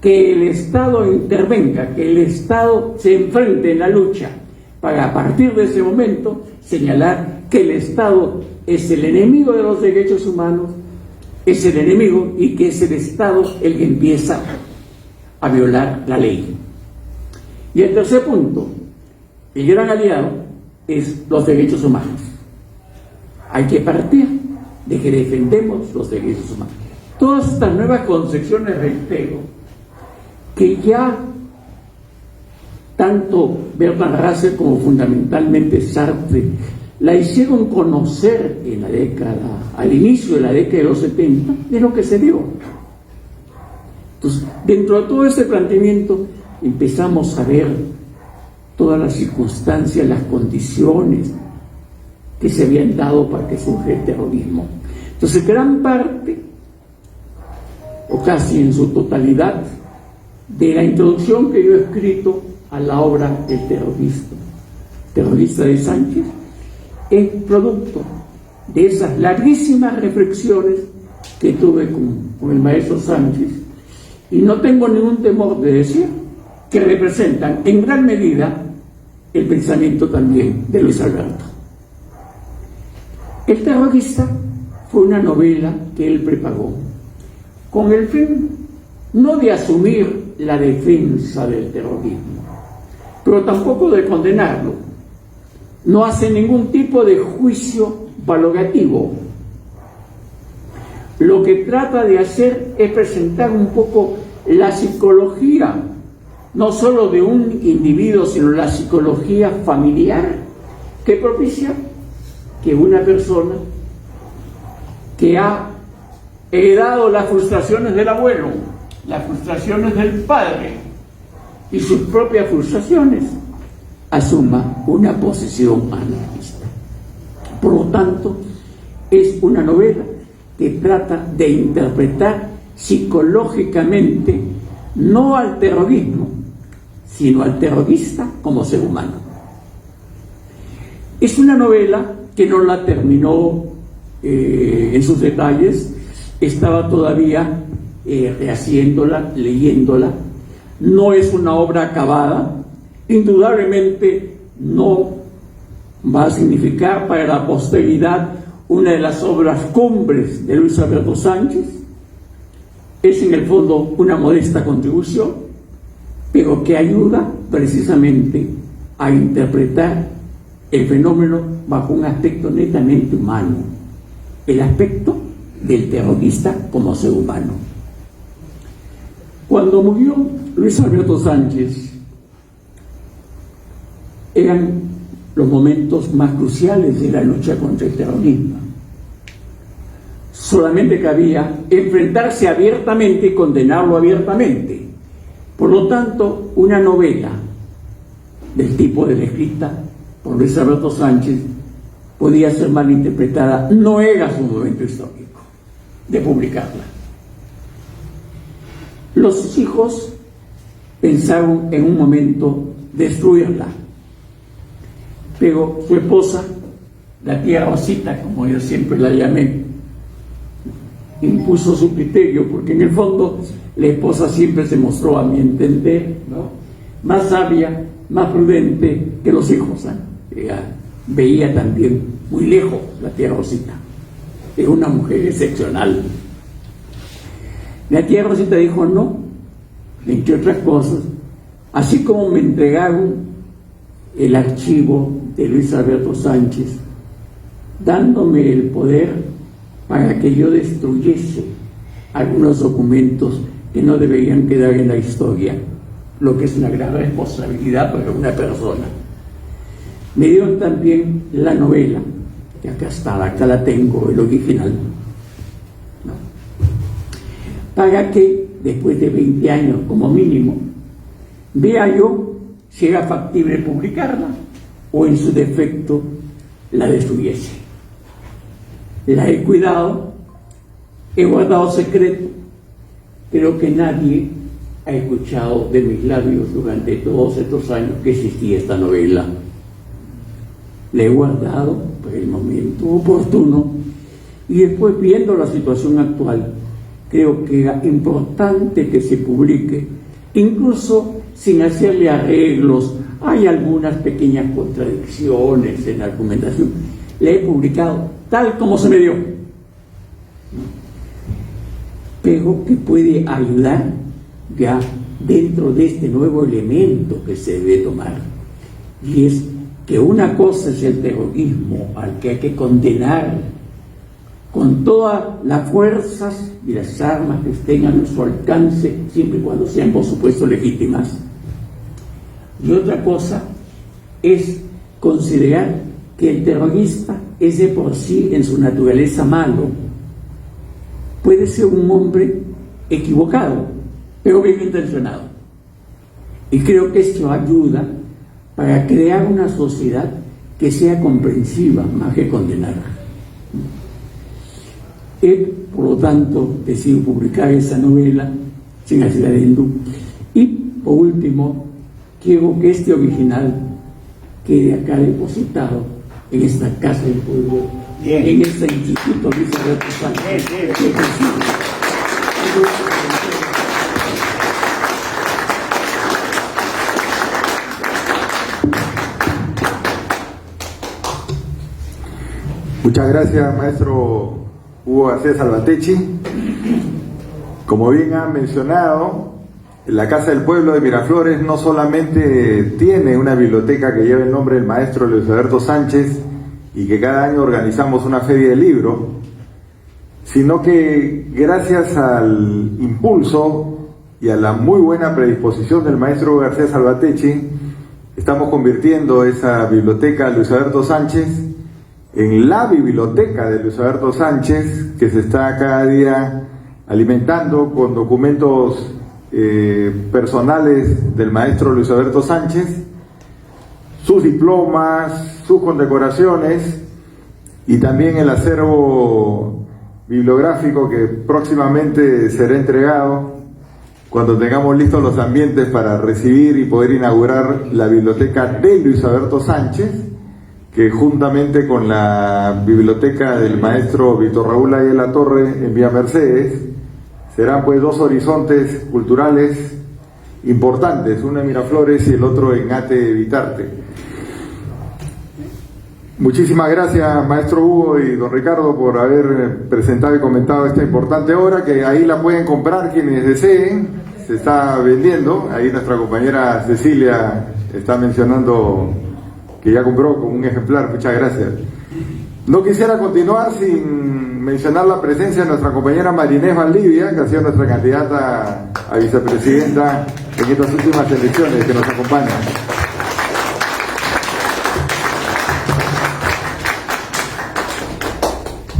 que el Estado intervenga, que el Estado se enfrente en la lucha, para a partir de ese momento señalar que el Estado es el enemigo de los derechos humanos, es el enemigo, y que es el Estado el que empieza a violar la ley. Y el tercer punto, el gran aliado, es los derechos humanos. Hay que partir de que defendemos los derechos humanos. Todas estas nuevas concepciones, reitero, que ya tanto Bertrand Russell como fundamentalmente Sartre la hicieron conocer en la década, al inicio de la década de los 70, de lo que se dio. Entonces, dentro de todo este planteamiento empezamos a ver todas las circunstancias, las condiciones que se habían dado para que surja el terrorismo. Entonces, gran parte, o casi en su totalidad, de la introducción que yo he escrito a la obra El terrorista de Sánchez, es producto de esas larguísimas reflexiones que tuve con el maestro Sánchez, y no tengo ningún temor de decir que representan en gran medida el pensamiento también de Luis Alberto. El terrorista fue una novela que él preparó con el fin no de asumir la defensa del terrorismo, pero tampoco de condenarlo. No hace ningún tipo de juicio valorativo. Lo que trata de hacer es presentar un poco la psicología, no solo de un individuo, sino la psicología familiar, que propicia que una persona que ha heredado las frustraciones del abuelo, las frustraciones del padre y sus propias frustraciones, asuma una posición anarquista. Por lo tanto, es una novela que trata de interpretar psicológicamente no al terrorismo, sino al terrorista como ser humano. Es una novela que no la terminó en sus detalles, estaba todavía rehaciéndola, leyéndola. No es una obra acabada, indudablemente no va a significar para la posteridad una de las obras cumbres de Luis Alberto Sánchez. Es en el fondo una modesta contribución, pero que ayuda precisamente a interpretar el fenómeno bajo un aspecto netamente humano, el aspecto del terrorista como ser humano. Cuando murió Luis Alberto Sánchez, eran los momentos más cruciales de la lucha contra el terrorismo. Solamente cabía enfrentarse abiertamente y condenarlo abiertamente. Por lo tanto, una novela del tipo de la escrita por Luis Alberto Sánchez podía ser mal interpretada. No era su momento histórico de publicarla. Los hijos pensaron en un momento destruirla, pero su esposa, la tía Rosita, como yo siempre la llamé, impuso su criterio, porque en el fondo la esposa siempre se mostró, a mi entender, ¿no?, más sabia, más prudente que los hijos, ¿eh? Ella veía también muy lejos la tía Rosita. Es una mujer excepcional. La tía Rosita dijo no, entre otras cosas, así como me entregaron el archivo de Luis Alberto Sánchez, dándome el poder para que yo destruyese algunos documentos que no deberían quedar en la historia, lo que es una gran responsabilidad para una persona. Me dieron también la novela, que acá está, acá la tengo, el original, ¿no?, para que después de 20 años como mínimo vea yo si era factible publicarla o en su defecto la destruyese. La he cuidado, he guardado secreto. Creo que nadie ha escuchado de mis labios durante todos estos años que existía esta novela. La he guardado para el momento oportuno y después, viendo la situación actual, creo que era importante que se publique, incluso sin hacerle arreglos. Hay algunas pequeñas contradicciones en la argumentación. La he publicado tal como se me dio, pero que puede ayudar ya dentro de este nuevo elemento que se debe tomar, y es que una cosa es el terrorismo al que hay que condenar con todas las fuerzas y las armas que estén a nuestro alcance, siempre y cuando sean, por supuesto, legítimas. Y otra cosa es considerar que el terrorista es de por sí en su naturaleza malo. Puede ser un hombre equivocado, pero bien intencionado. Y creo que esto ayuda para crear una sociedad que sea comprensiva más que condenada. Por lo tanto, decido publicar esa novela sin hacer adendum. Y, por último, quiero que este original quede acá depositado en esta casa del pueblo, en este instituto Luis Alberto Sánchez. Muchas gracias, maestro Hugo García Salvatecchi. Como bien ha mencionado, la Casa del Pueblo de Miraflores no solamente tiene una biblioteca que lleva el nombre del maestro Luis Alberto Sánchez y que cada año organizamos una feria de libro, sino que gracias al impulso y a la muy buena predisposición del maestro Hugo García Salvatecchi, estamos convirtiendo esa biblioteca Luis Alberto Sánchez en la biblioteca de Luis Alberto Sánchez, que se está cada día alimentando con documentos personales del maestro Luis Alberto Sánchez, sus diplomas, sus condecoraciones y también el acervo bibliográfico que próximamente será entregado cuando tengamos listos los ambientes para recibir y poder inaugurar la biblioteca de Luis Alberto Sánchez, que juntamente con la biblioteca del maestro Víctor Raúl Ayala Torre en Vía Mercedes serán pues dos horizontes culturales importantes, uno en Miraflores y el otro en Ate Vitarte. Muchísimas gracias, maestro Hugo y don Ricardo, por haber presentado y comentado esta importante obra, que ahí la pueden comprar quienes deseen, se está vendiendo. Ahí nuestra compañera Cecilia está mencionando que ya compró con un ejemplar. Muchas gracias. No quisiera continuar sin mencionar la presencia de nuestra compañera Marinés Valdivia, que ha sido nuestra candidata a vicepresidenta en estas últimas elecciones, que nos acompaña.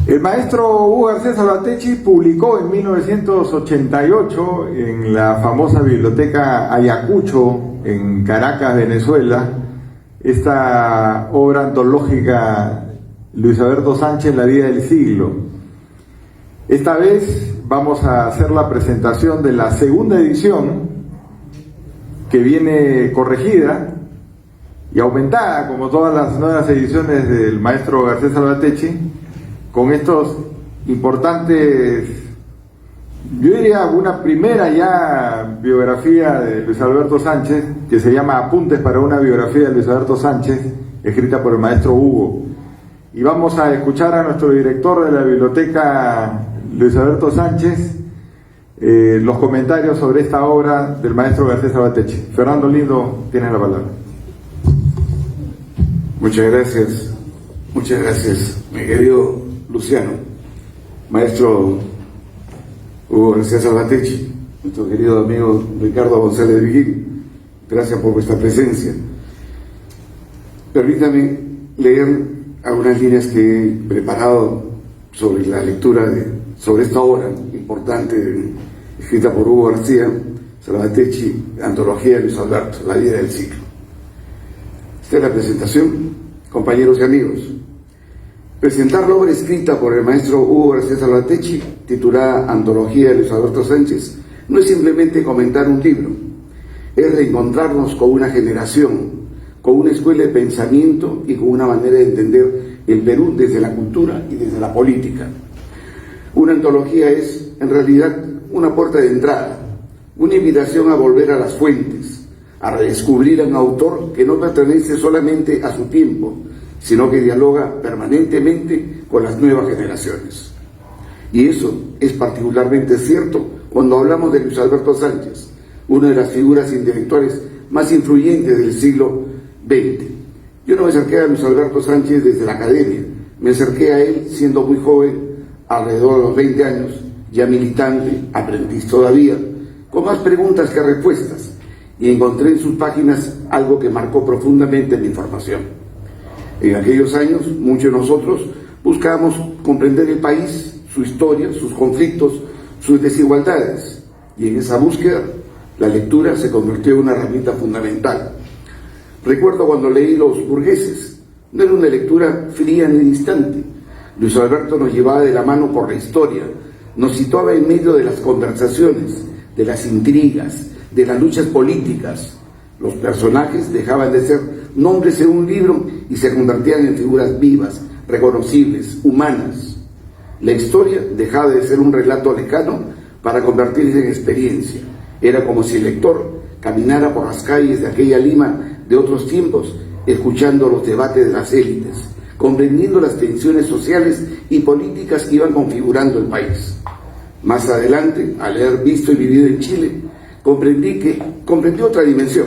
El maestro Hugo García Salvatecchi publicó en 1988 en la famosa biblioteca Ayacucho, en Caracas, Venezuela, esta obra antológica Luis Alberto Sánchez, La vida del siglo. Esta vez vamos a hacer la presentación de la segunda edición, que viene corregida y aumentada, como todas las nuevas ediciones del maestro García Salvatecchi, con estos importantes, yo diría una primera ya biografía de Luis Alberto Sánchez, que se llama Apuntes para una biografía de Luis Alberto Sánchez, escrita por el maestro Hugo. Y vamos a escuchar a nuestro director de la biblioteca, Luis Alberto Sánchez, los comentarios sobre esta obra del maestro García Salvatecchi. Fernando Lindo, tienes la palabra. Muchas gracias, mi querido Luciano, maestro Hugo García Salvatecchi, nuestro querido amigo Ricardo González Vigil. Gracias por vuestra presencia. Permítame leer algunas líneas que he preparado sobre la lectura sobre esta obra importante escrita por Hugo García Salvatecchi, Antología de Luis Alberto, La vida del siglo. Esta es la presentación, compañeros y amigos. Presentar la obra escrita por el maestro Hugo García Salvatecchi, titulada Antología de Luis Alberto Sánchez, no es simplemente comentar un libro, es reencontrarnos con una generación, con una escuela de pensamiento y con una manera de entender el Perú desde la cultura y desde la política. Una antología es, en realidad, una puerta de entrada, una invitación a volver a las fuentes, a redescubrir a un autor que no pertenece solamente a su tiempo, sino que dialoga permanentemente con las nuevas generaciones. Y eso es particularmente cierto cuando hablamos de Luis Alberto Sánchez, una de las figuras intelectuales más influyentes del siglo XX. Yo no me acerqué a Luis Alberto Sánchez desde la academia, me acerqué a él siendo muy joven, alrededor de los 20 años, ya militante, aprendiz todavía, con más preguntas que respuestas, y encontré en sus páginas algo que marcó profundamente mi formación. En aquellos años, muchos de nosotros buscábamos comprender el país, su historia, sus conflictos, sus desigualdades, y en esa búsqueda la lectura se convirtió en una herramienta fundamental. Recuerdo cuando leí Los burgueses, no era una lectura fría ni distante. Luis Alberto nos llevaba de la mano por la historia, nos situaba en medio de las conversaciones, de las intrigas, de las luchas políticas. Los personajes dejaban de ser nombres en un libro y se convertían en figuras vivas, reconocibles, humanas. La historia dejaba de ser un relato lejano para convertirse en experiencia. Era como si el lector caminara por las calles de aquella Lima de otros tiempos, escuchando los debates de las élites, comprendiendo las tensiones sociales y políticas que iban configurando el país. Más adelante, al haber visto y vivido en Chile, comprendí otra dimensión,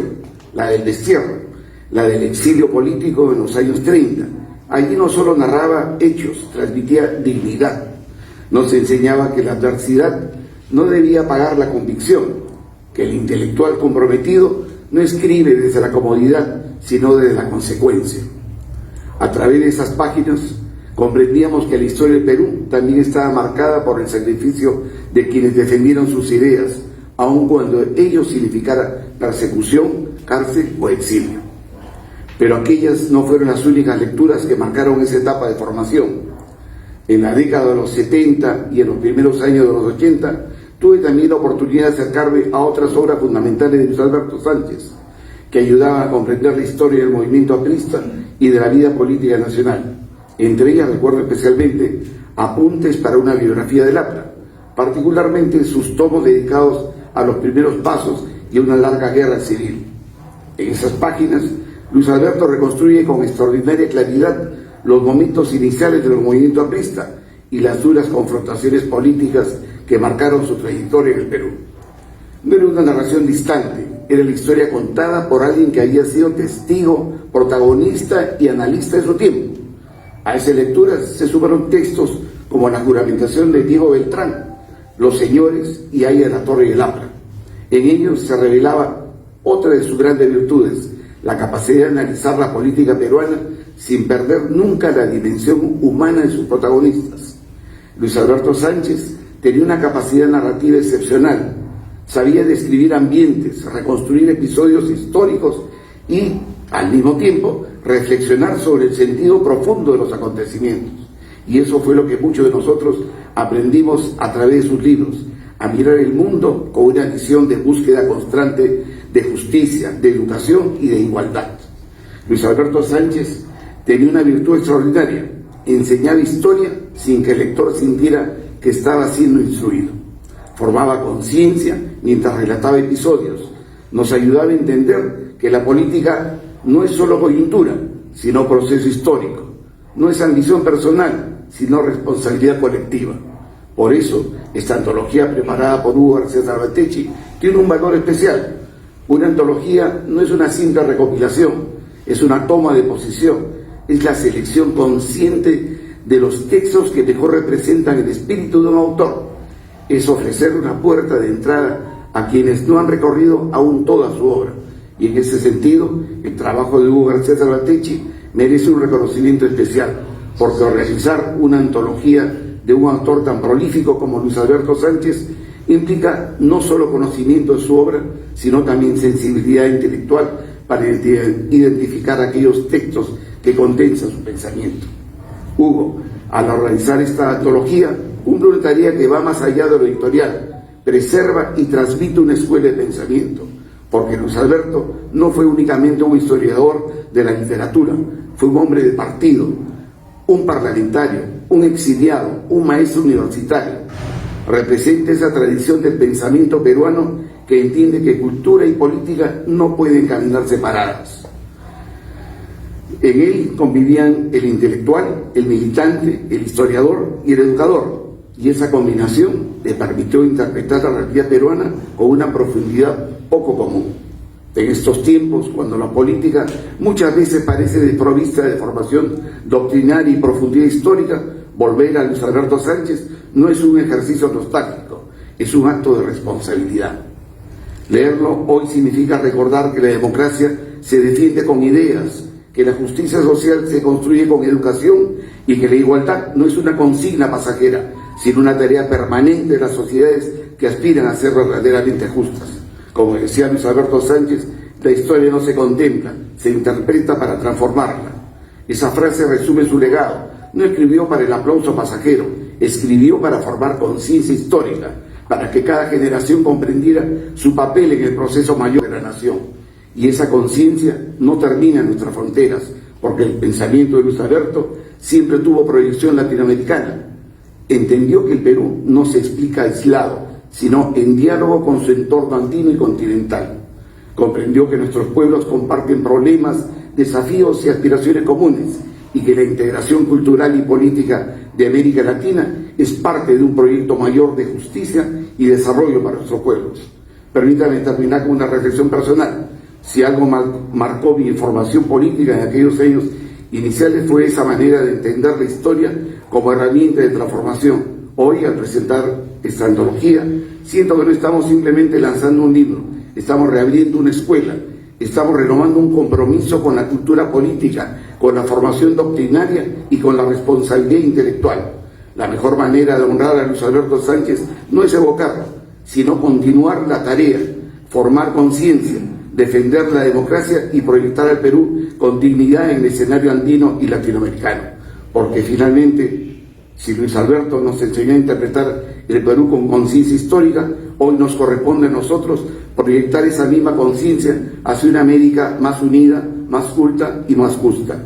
la del destierro, la del exilio político en los años 30. Allí no solo narraba hechos, transmitía dignidad. Nos enseñaba que la adversidad no debía pagar la convicción, que el intelectual comprometido no escribe desde la comodidad, sino desde la consecuencia. A través de esas páginas comprendíamos que la historia del Perú también estaba marcada por el sacrificio de quienes defendieron sus ideas, aun cuando ello significara persecución, cárcel o exilio. Pero aquellas no fueron las únicas lecturas que marcaron esa etapa de formación. En la década de los 70 y en los primeros años de los 80, tuve también la oportunidad de acercarme a otras obras fundamentales de Luis Alberto Sánchez, que ayudaban a comprender la historia del movimiento aprista y de la vida política nacional. Entre ellas recuerdo especialmente Apuntes para una biografía del APRA, particularmente sus tomos dedicados a los primeros pasos y una larga guerra civil. En esas páginas, Luis Alberto reconstruye con extraordinaria claridad los momentos iniciales del movimiento aprista y las duras confrontaciones políticas que marcaron su trayectoria en el Perú. No era una narración distante, era la historia contada por alguien que había sido testigo, protagonista y analista de su tiempo. A esas lecturas se sumaron textos como la juramentación de Diego Beltrán, Los Señores y Aya de la Torre y el Apra. En ellos se revelaba otra de sus grandes virtudes, la capacidad de analizar la política peruana sin perder nunca la dimensión humana de sus protagonistas. Luis Alberto Sánchez tenía una capacidad narrativa excepcional, sabía describir ambientes, reconstruir episodios históricos y, al mismo tiempo, reflexionar sobre el sentido profundo de los acontecimientos. Y eso fue lo que muchos de nosotros aprendimos a través de sus libros, a mirar el mundo con una visión de búsqueda constante de justicia, de educación y de igualdad. Luis Alberto Sánchez tenía una virtud extraordinaria: enseñaba historia sin que el lector sintiera que estaba siendo instruido. Formaba conciencia mientras relataba episodios. Nos ayudaba a entender que la política no es solo coyuntura, sino proceso histórico. No es ambición personal, sino responsabilidad colectiva. Por eso, esta antología preparada por Hugo García Salvatecchi tiene un valor especial. Una antología no es una simple recopilación, es una toma de posición, es la selección consciente de los textos que mejor representan el espíritu de un autor. Es ofrecer una puerta de entrada a quienes no han recorrido aún toda su obra. Y en ese sentido, el trabajo de Hugo García Salvatecchi merece un reconocimiento especial, porque realizar una antología de un autor tan prolífico como Luis Alberto Sánchez implica no solo conocimiento de su obra, sino también sensibilidad intelectual para identificar aquellos textos que condensan su pensamiento. Hugo, al realizar esta antología, cumple una tarea que va más allá de lo editorial, preserva y transmite una escuela de pensamiento, porque Luis Alberto no fue únicamente un historiador de la literatura, fue un hombre de partido, un parlamentario, un exiliado, un maestro universitario. Representa esa tradición del pensamiento peruano que entiende que cultura y política no pueden caminar separadas. En él convivían el intelectual, el militante, el historiador y el educador, y esa combinación le permitió interpretar la realidad peruana con una profundidad poco común. En estos tiempos, cuando la política muchas veces parece desprovista de formación doctrinaria y profundidad histórica, volver a Luis Alberto Sánchez no es un ejercicio nostálgico, es un acto de responsabilidad. Leerlo hoy significa recordar que la democracia se defiende con ideas, que la justicia social se construye con educación y que la igualdad no es una consigna pasajera, sino una tarea permanente de las sociedades que aspiran a ser verdaderamente justas. Como decía Luis Alberto Sánchez, la historia no se contempla, se interpreta para transformarla. Esa frase resume su legado. No escribió para el aplauso pasajero, escribió para formar conciencia histórica, para que cada generación comprendiera su papel en el proceso mayor de la nación. Y esa conciencia no termina en nuestras fronteras, porque el pensamiento de Luis Alberto siempre tuvo proyección latinoamericana. Entendió que el Perú no se explica aislado, sino en diálogo con su entorno andino y continental. Comprendió que nuestros pueblos comparten problemas, desafíos y aspiraciones comunes, y que la integración cultural y política de América Latina es parte de un proyecto mayor de justicia y desarrollo para nuestros pueblos. Permítame terminar con una reflexión personal. Si algo marcó mi formación política en aquellos años iniciales fue esa manera de entender la historia como herramienta de transformación. Hoy, al presentar esta antología, siento que no estamos simplemente lanzando un libro, estamos reabriendo una escuela, estamos renovando un compromiso con la cultura política, con la formación doctrinaria y con la responsabilidad intelectual. La mejor manera de honrar a Luis Alberto Sánchez no es evocarlo, sino continuar la tarea, formar conciencia, defender la democracia y proyectar al Perú con dignidad en el escenario andino y latinoamericano. Porque finalmente, si Luis Alberto nos enseñó a interpretar el Perú con conciencia histórica, hoy nos corresponde a nosotros proyectar esa misma conciencia hacia una América más unida, más culta y más justa.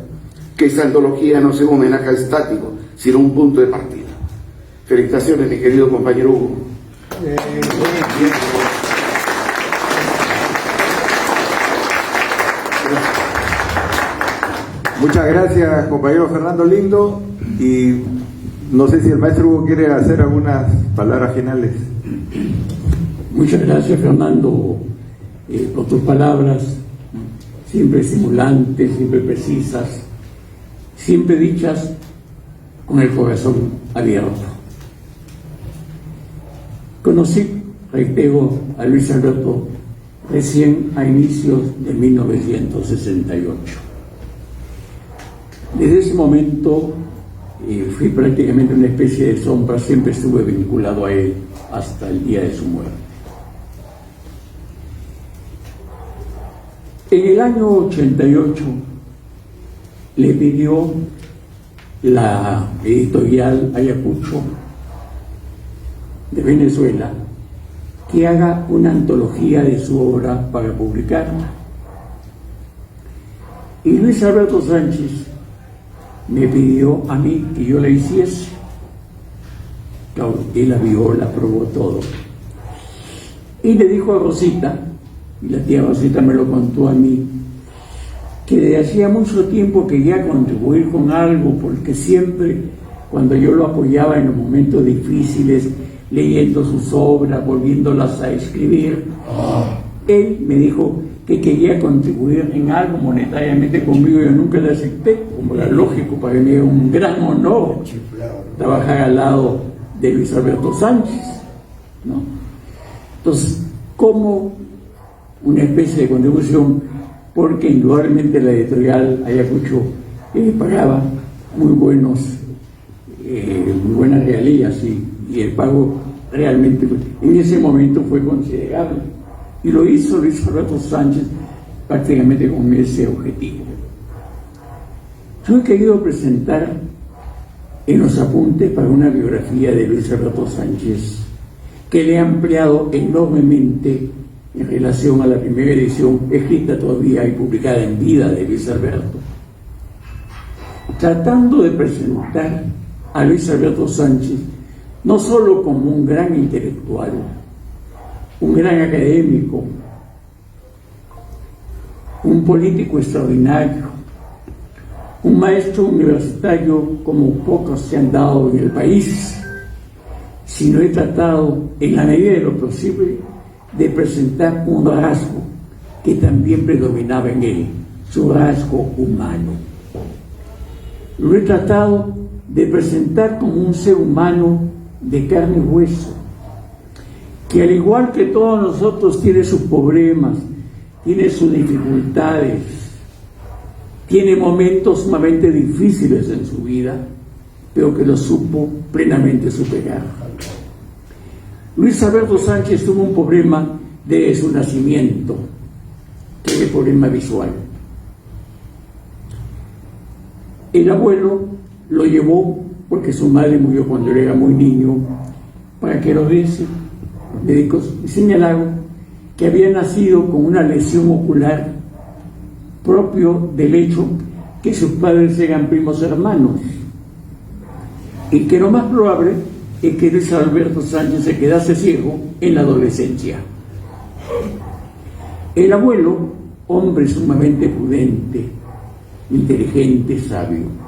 Que esta antología no sea un homenaje estático, sino un punto de partida. Felicitaciones, mi querido compañero Hugo. Muchas gracias, compañero Fernando Lindo. Y no sé si el maestro Hugo quiere hacer algunas palabras finales. Muchas gracias, Fernando, por tus palabras, siempre estimulantes, siempre precisas, siempre dichas con el corazón abierto. Conocí, reitero, a Luis Alberto recién a inicios de 1968. Desde ese momento fui prácticamente una especie de sombra, siempre estuve vinculado a él hasta el día de su muerte. En el año 88 le pidió la editorial Ayacucho de Venezuela que haga una antología de su obra para publicarla. Y Luis Alberto Sánchez me pidió a mí que yo la hiciese. Claro, él la vio, la probó todo. Y le dijo a Rosita, y la tía Rosita me lo contó a mí, que desde hacía mucho tiempo quería contribuir con algo, porque siempre cuando yo lo apoyaba en los momentos difíciles, leyendo sus obras, volviéndolas a escribir, él me dijo que quería contribuir en algo monetariamente conmigo. Yo nunca le acepté, como era lógico, para mí era un gran honor trabajar al lado de Luis Alberto Sánchez, ¿no? Entonces, como una especie de contribución, porque indudablemente la editorial Ayacucho pagaba muy buenas regalías, y el pago realmente en ese momento fue considerable, y lo hizo Luis Alberto Sánchez prácticamente con ese objetivo. Yo he querido presentar en los apuntes para una biografía de Luis Alberto Sánchez, que le he ampliado enormemente en relación a la primera edición escrita todavía y publicada en vida de Luis Alberto, tratando de presentar a Luis Alberto Sánchez no solo como un gran intelectual, un gran académico, un político extraordinario, un maestro universitario como pocos se han dado en el país, sino he tratado, en la medida de lo posible, de presentar un rasgo que también predominaba en él, su rasgo humano. Lo he tratado de presentar como un ser humano de carne y hueso, que al igual que todos nosotros tiene sus problemas, tiene sus dificultades, tiene momentos sumamente difíciles en su vida, pero que lo supo plenamente superar. Luis Alberto Sánchez tuvo un problema desde su nacimiento, que es el problema visual. El abuelo lo llevó, porque su madre murió cuando él era muy niño, para que lo viese. Los médicos señalaron que había nacido con una lesión ocular propio del hecho que sus padres eran primos hermanos, y que lo más probable es que Luis Alberto Sánchez se quedase ciego en la adolescencia. El abuelo, hombre sumamente prudente, inteligente, sabio,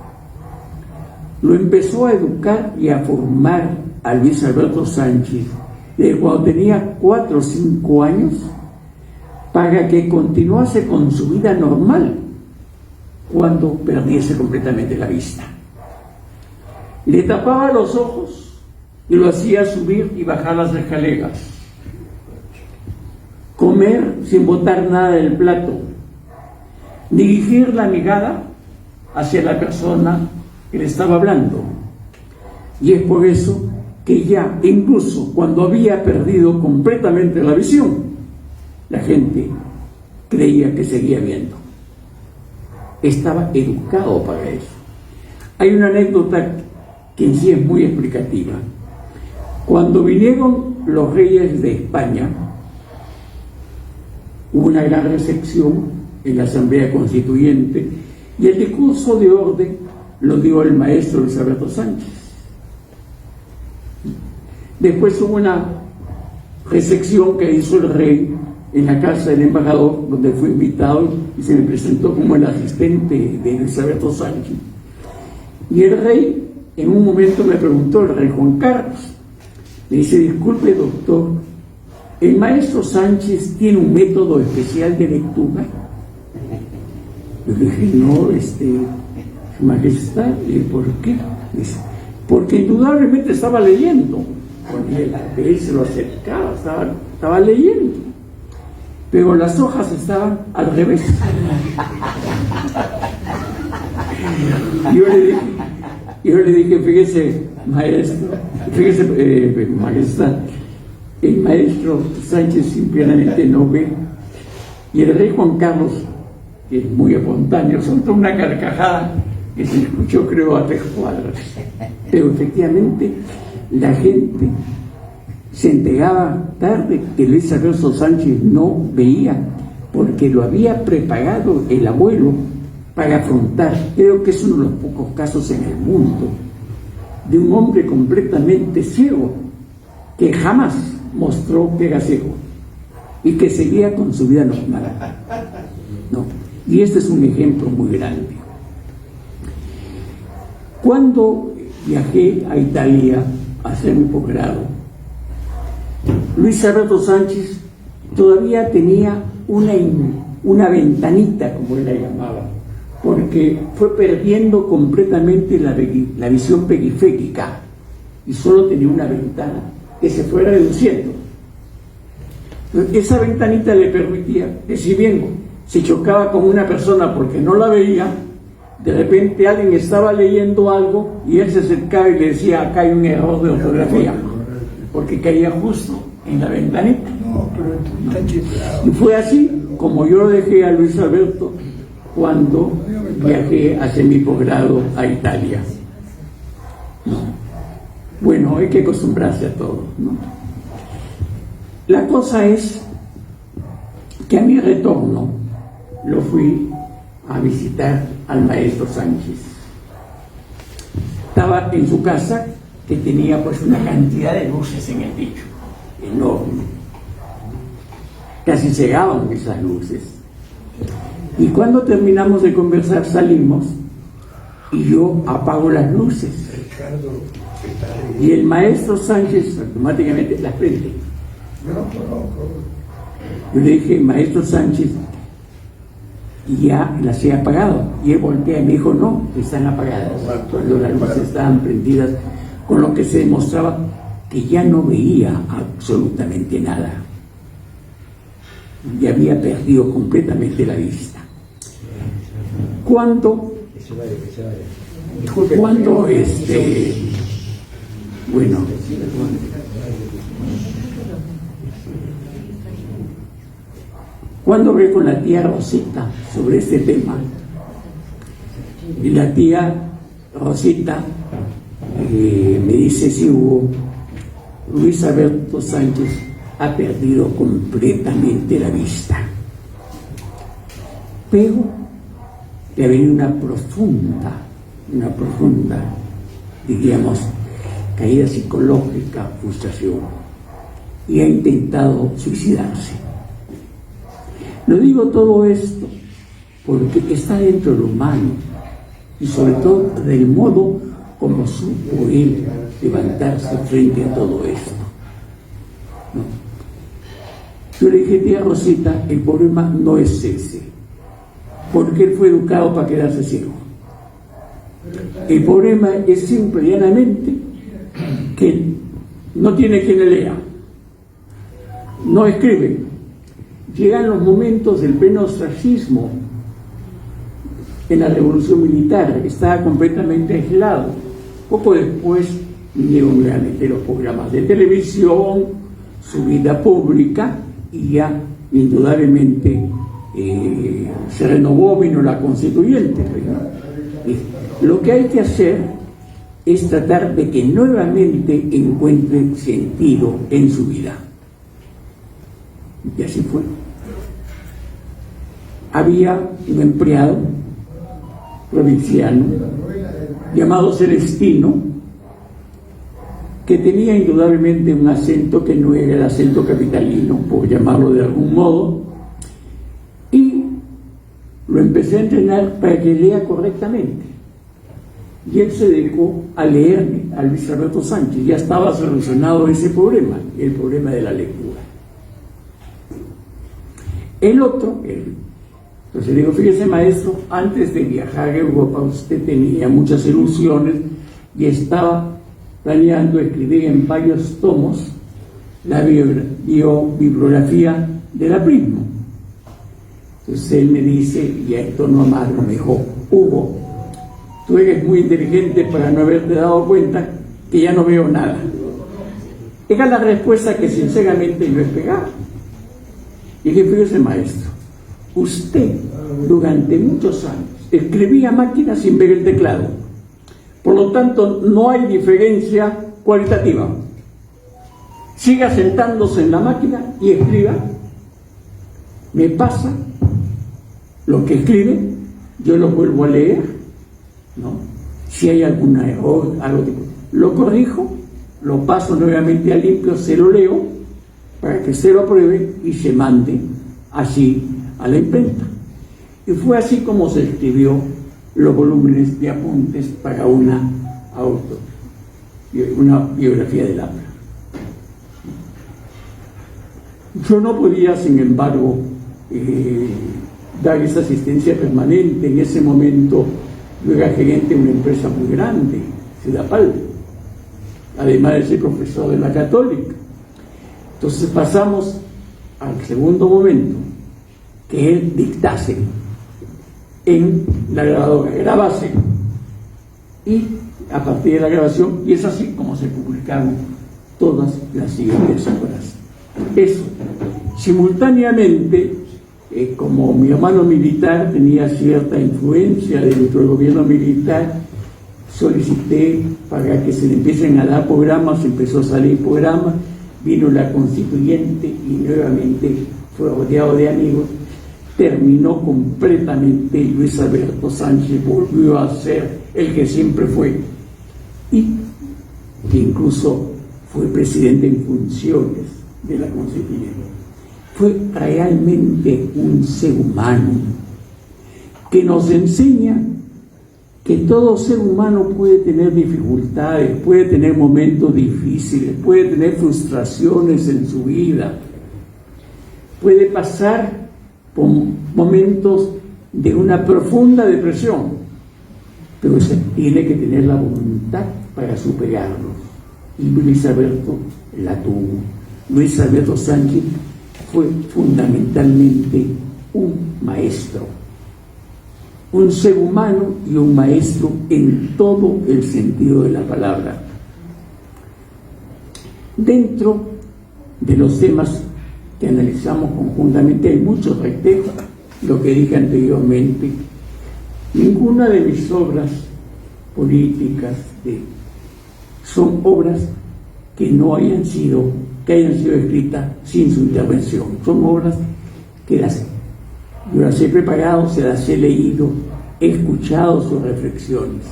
lo empezó a educar y a formar a Luis Alberto Sánchez desde cuando tenía 4 o 5 años, para que continuase con su vida normal cuando perdiese completamente la vista. Le tapaba los ojos y lo hacía subir y bajar las escaleras, comer sin botar nada del plato, dirigir la mirada hacia la persona que le estaba hablando. Y es por eso que ya, incluso cuando había perdido completamente la visión, la gente creía que seguía viendo. Estaba educado para eso. Hay una anécdota que en sí es muy explicativa. Cuando vinieron los reyes de España, hubo una gran recepción en la Asamblea Constituyente, y el discurso de orden lo dio el maestro Luis Alberto Sánchez. Después hubo una recepción que hizo el rey en la casa del embajador, donde fue invitado y se me presentó como el asistente de Luis Alberto Sánchez. Y el rey, en un momento me preguntó, el rey Juan Carlos, me dice: disculpe, doctor, ¿el maestro Sánchez tiene un método especial de lectura? Yo le dije: no, Su Majestad. ¿Por qué? Dice: porque indudablemente estaba leyendo. Cuando él se lo acercaba, estaba leyendo, pero las hojas estaban al revés. Yo le dije: fíjese, maestro, fíjese, Majestad, el maestro Sánchez simplemente no ve. Y el rey Juan Carlos, que es muy espontáneo, soltó una carcajada que se escuchó, creo, a 3 cuadras. Pero efectivamente la gente se enteraba tarde que Luis Alberto Sánchez no veía, porque lo había preparado el abuelo para afrontar, creo que es uno de los pocos casos en el mundo, de un hombre completamente ciego, que jamás mostró que era ciego y que seguía con su vida normal. No. Y este es un ejemplo muy grande. Cuando viajé a Italia a hacer mi posgrado, Luis Alberto Sánchez todavía tenía una ventanita, como él la llamaba, porque fue perdiendo completamente la visión periférica y solo tenía una ventana que se fue reduciendo. Esa ventanita le permitía que, si bien se chocaba con una persona porque no la veía, de repente alguien estaba leyendo algo y él se acercaba y le decía: acá hay un error de ortografía, porque caía justo en la ventanita. No, pero está chiflado. Y fue así como yo lo dejé a Luis Alberto cuando viajé a hacer mi posgrado a Italia. No. Bueno, hay que acostumbrarse a todo, ¿no? La cosa es que a mi retorno lo fui a visitar al maestro Sánchez. Estaba en su casa, que tenía pues una cantidad de luces en el techo enorme, casi cegaban esas luces. Y cuando terminamos de conversar, salimos y yo apago las luces y el maestro Sánchez automáticamente las prende. Yo le dije: maestro Sánchez, ya las he apagado. Y él voltea y me dijo: no, están apagadas. Cuando las luces estaban prendidas, con lo que se demostraba que ya no veía absolutamente nada. Ya había perdido completamente la vista. Cuando bueno, cuando hablé con la tía Rosita sobre este tema, y la tía Rosita me dice: sí, Hugo, Luis Alberto Sánchez ha perdido completamente la vista, pero le ha venido una profunda, diríamos, caída psicológica, frustración, y ha intentado suicidarse. Lo digo todo esto porque está dentro de lo humano y sobre todo del modo como supo él levantarse frente a todo esto, ¿no? Yo le dije: tía Rosita, el problema no es ese, porque él fue educado para quedarse ciego. El problema es simple y llanamente que no tiene quien le lea, no escribe. Llegan los momentos del pleno ostracismo. En la revolución militar estaba completamente aislado. Poco después vinieron nuevamente los programas de televisión, su vida pública, y ya indudablemente se renovó, vino la constituyente, ¿no? Lo que hay que hacer es tratar de que nuevamente encuentre sentido en su vida. Y así fue. Había un empleado provinciano llamado Celestino, que tenía indudablemente un acento que no era el acento capitalino, por llamarlo de algún modo, y lo empecé a entrenar para que lea correctamente. Y él se dedicó a leerme a Luis Alberto Sánchez. Ya estaba solucionado ese problema, el problema de la lectura. El otro, entonces le digo, fíjese maestro, antes de viajar a Europa usted tenía muchas ilusiones y estaba planeando escribir en varios tomos la bibliografía del aprismo. Entonces él me dice, y en tono amargo me dijo, Hugo, tú eres muy inteligente para no haberte dado cuenta que ya no veo nada. Esa es la respuesta que sinceramente yo esperaba. Y dije, fíjese maestro, usted durante muchos años escribía a máquina sin ver el teclado. Por lo tanto, no hay diferencia cualitativa. Siga sentándose en la máquina y escriba. Me pasa lo que escribe, yo lo vuelvo a leer, ¿no? Si hay algún error, algo tipo, lo corrijo, lo paso nuevamente a limpio, se lo leo para que se lo apruebe y se mande así a la imprenta. Y fue así como se escribió los volúmenes de apuntes para una biografía del APRA. Yo no podía, sin embargo, dar esa asistencia permanente. En ese momento yo era gerente de una empresa muy grande, Sedapal, además de ser profesor de la Católica. Entonces pasamos al segundo momento, que él dictase en la grabadora, grabase, y a partir de la grabación, y es así como se publicaron todas las siguientes obras. Eso, simultáneamente, como mi hermano militar tenía cierta influencia dentro del gobierno militar, solicité para que se le empiecen a dar programas, empezó a salir programas, vino la constituyente y nuevamente fue rodeado de amigos. Terminó completamente, Luis Alberto Sánchez volvió a ser el que siempre fue, y que incluso fue presidente en funciones de la constituyente. Fue realmente un ser humano que nos enseña que todo ser humano puede tener dificultades, puede tener momentos difíciles, puede tener frustraciones en su vida, puede pasar por momentos de una profunda depresión, pero se tiene que tener la voluntad para superarlos. Y Luis Alberto la tuvo. Luis Alberto Sánchez fue fundamentalmente un maestro, un ser humano y un maestro en todo el sentido de la palabra. Dentro de los temas que analizamos conjuntamente hay muchos, reitero lo que dije anteriormente. Ninguna de mis obras políticas son obras que hayan sido escritas sin su intervención. Son obras que yo las he preparado, se las he leído, he escuchado sus reflexiones,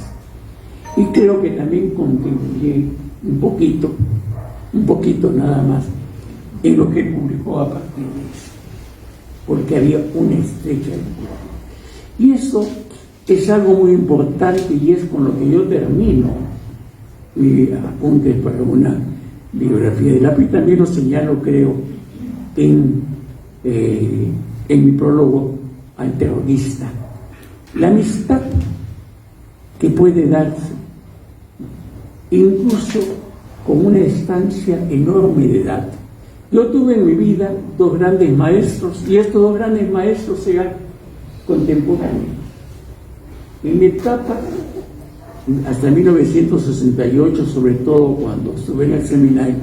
y creo que también contribuye un poquito nada más en lo que publicó a partir de eso, porque había una estrecha vinculación. Y eso es algo muy importante, y es con lo que yo termino mi apunte para una biografía del APRA, y también lo señalo, creo, en mi prólogo al terrorista. La amistad que puede darse, incluso con una distancia enorme de edad. Yo tuve en mi vida dos grandes maestros, y estos dos grandes maestros eran contemporáneos. En mi etapa, hasta 1968, sobre todo cuando estuve en el seminario,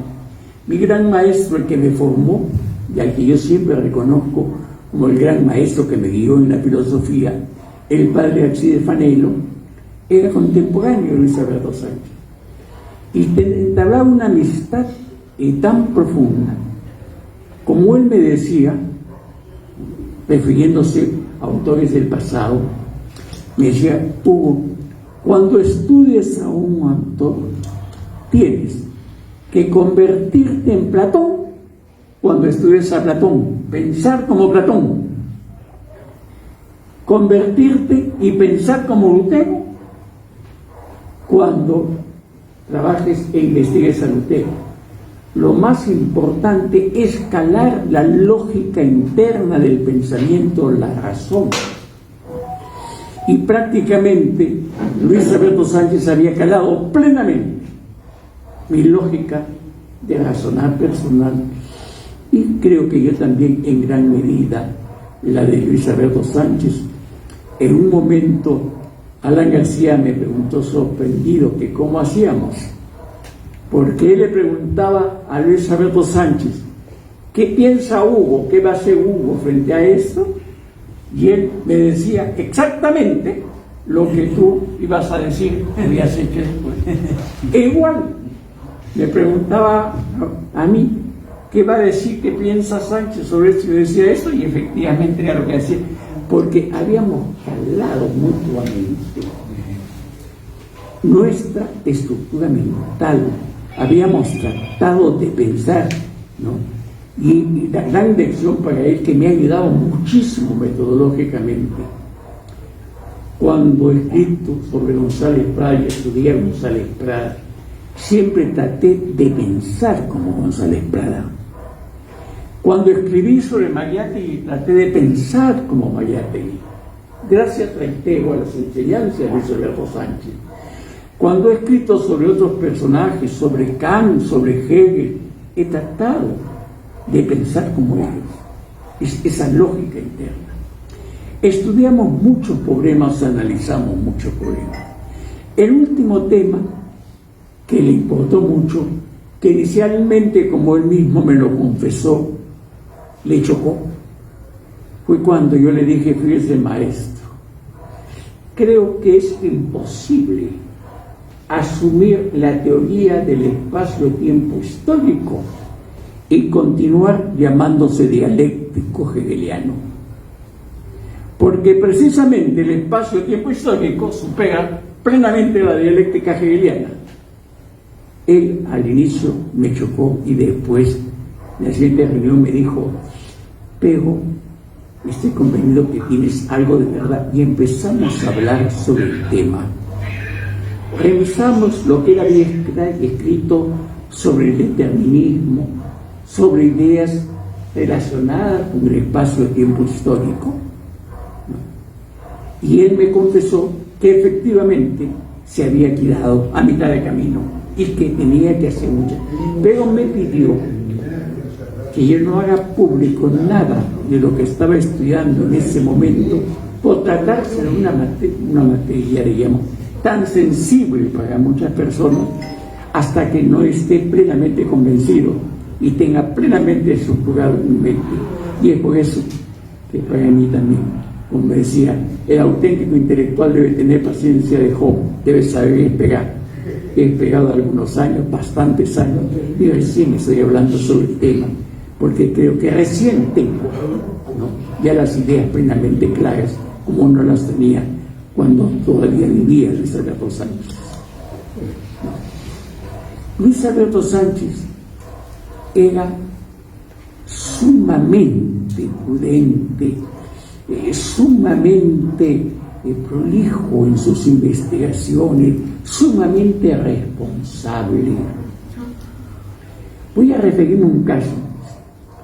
mi gran maestro, el que me formó, y al que yo siempre reconozco como el gran maestro que me guió en la filosofía, el padre Alcides Fanelo, era contemporáneo de Luis Alberto Sánchez. Y entablaba una amistad tan profunda, como él me decía, refiriéndose a autores del pasado, me decía: Hugo, cuando estudies a un autor, tienes que convertirte en Platón cuando estudies a Platón, pensar como Platón, convertirte y pensar como Lutero cuando trabajes e investigues a Lutero. Lo más importante es calar la lógica interna del pensamiento, la razón. Y prácticamente Luis Alberto Sánchez había calado plenamente mi lógica de razonar personal, y creo que yo también en gran medida la de Luis Alberto Sánchez. En un momento Alan García me preguntó sorprendido que cómo hacíamos, porque él le preguntaba a Luis Alberto Sánchez ¿qué piensa Hugo? ¿Qué va a hacer Hugo frente a esto? Y él me decía exactamente lo que tú ibas a decir, habías hecho después. E igual me preguntaba a mí ¿qué va a decir, qué piensa Sánchez sobre esto? Y yo decía esto, y efectivamente era lo que decía, porque habíamos calado mutuamente nuestra estructura mental, habíamos tratado de pensar, ¿no? Y la gran lección para él, que me ha ayudado muchísimo metodológicamente, cuando he escrito sobre González Prada y estudié a González Prada, siempre traté de pensar como González Prada. Cuando escribí sobre Mariátegui, traté de pensar como Mariátegui. Gracias, reitero, a las enseñanzas de Luis Alberto Sánchez. Cuando he escrito sobre otros personajes, sobre Kant, sobre Hegel, he tratado de pensar como ellos. Es esa lógica interna. Estudiamos muchos problemas, analizamos muchos problemas. El último tema que le importó mucho, que inicialmente, como él mismo me lo confesó, le chocó, fue cuando yo le dije: fíjese, maestro, creo que es imposible asumir la teoría del espacio-tiempo histórico y continuar llamándose dialéctico hegeliano, porque precisamente el espacio-tiempo histórico supera plenamente la dialéctica hegeliana. Él al inicio me chocó y después, en la siguiente reunión, me dijo: pero estoy convencido que tienes algo de verdad. Y empezamos a hablar sobre el tema. Revisamos lo que él había escrito sobre el determinismo, sobre ideas relacionadas con el espacio-tiempo histórico, ¿no? Y él me confesó que efectivamente se había quedado a mitad de camino y que tenía que hacer mucho, pero me pidió que yo no haga público nada de lo que estaba estudiando en ese momento, por tratarse de una materia, digamos, tan sensible para muchas personas, hasta que no esté plenamente convencido y tenga plenamente estructurado mi mente. Y es por eso que para mí también, como me decía, el auténtico intelectual debe tener paciencia de Job, debe saber esperar. He esperado algunos años, bastantes años, y recién estoy hablando sobre el tema, porque creo que recién tengo, ¿no?, ya las ideas plenamente claras, como no las tenía cuando todavía vivía Luis Alberto Sánchez. Luis Alberto Sánchez era sumamente prudente, sumamente prolijo en sus investigaciones, sumamente responsable. Voy a referirme a un caso.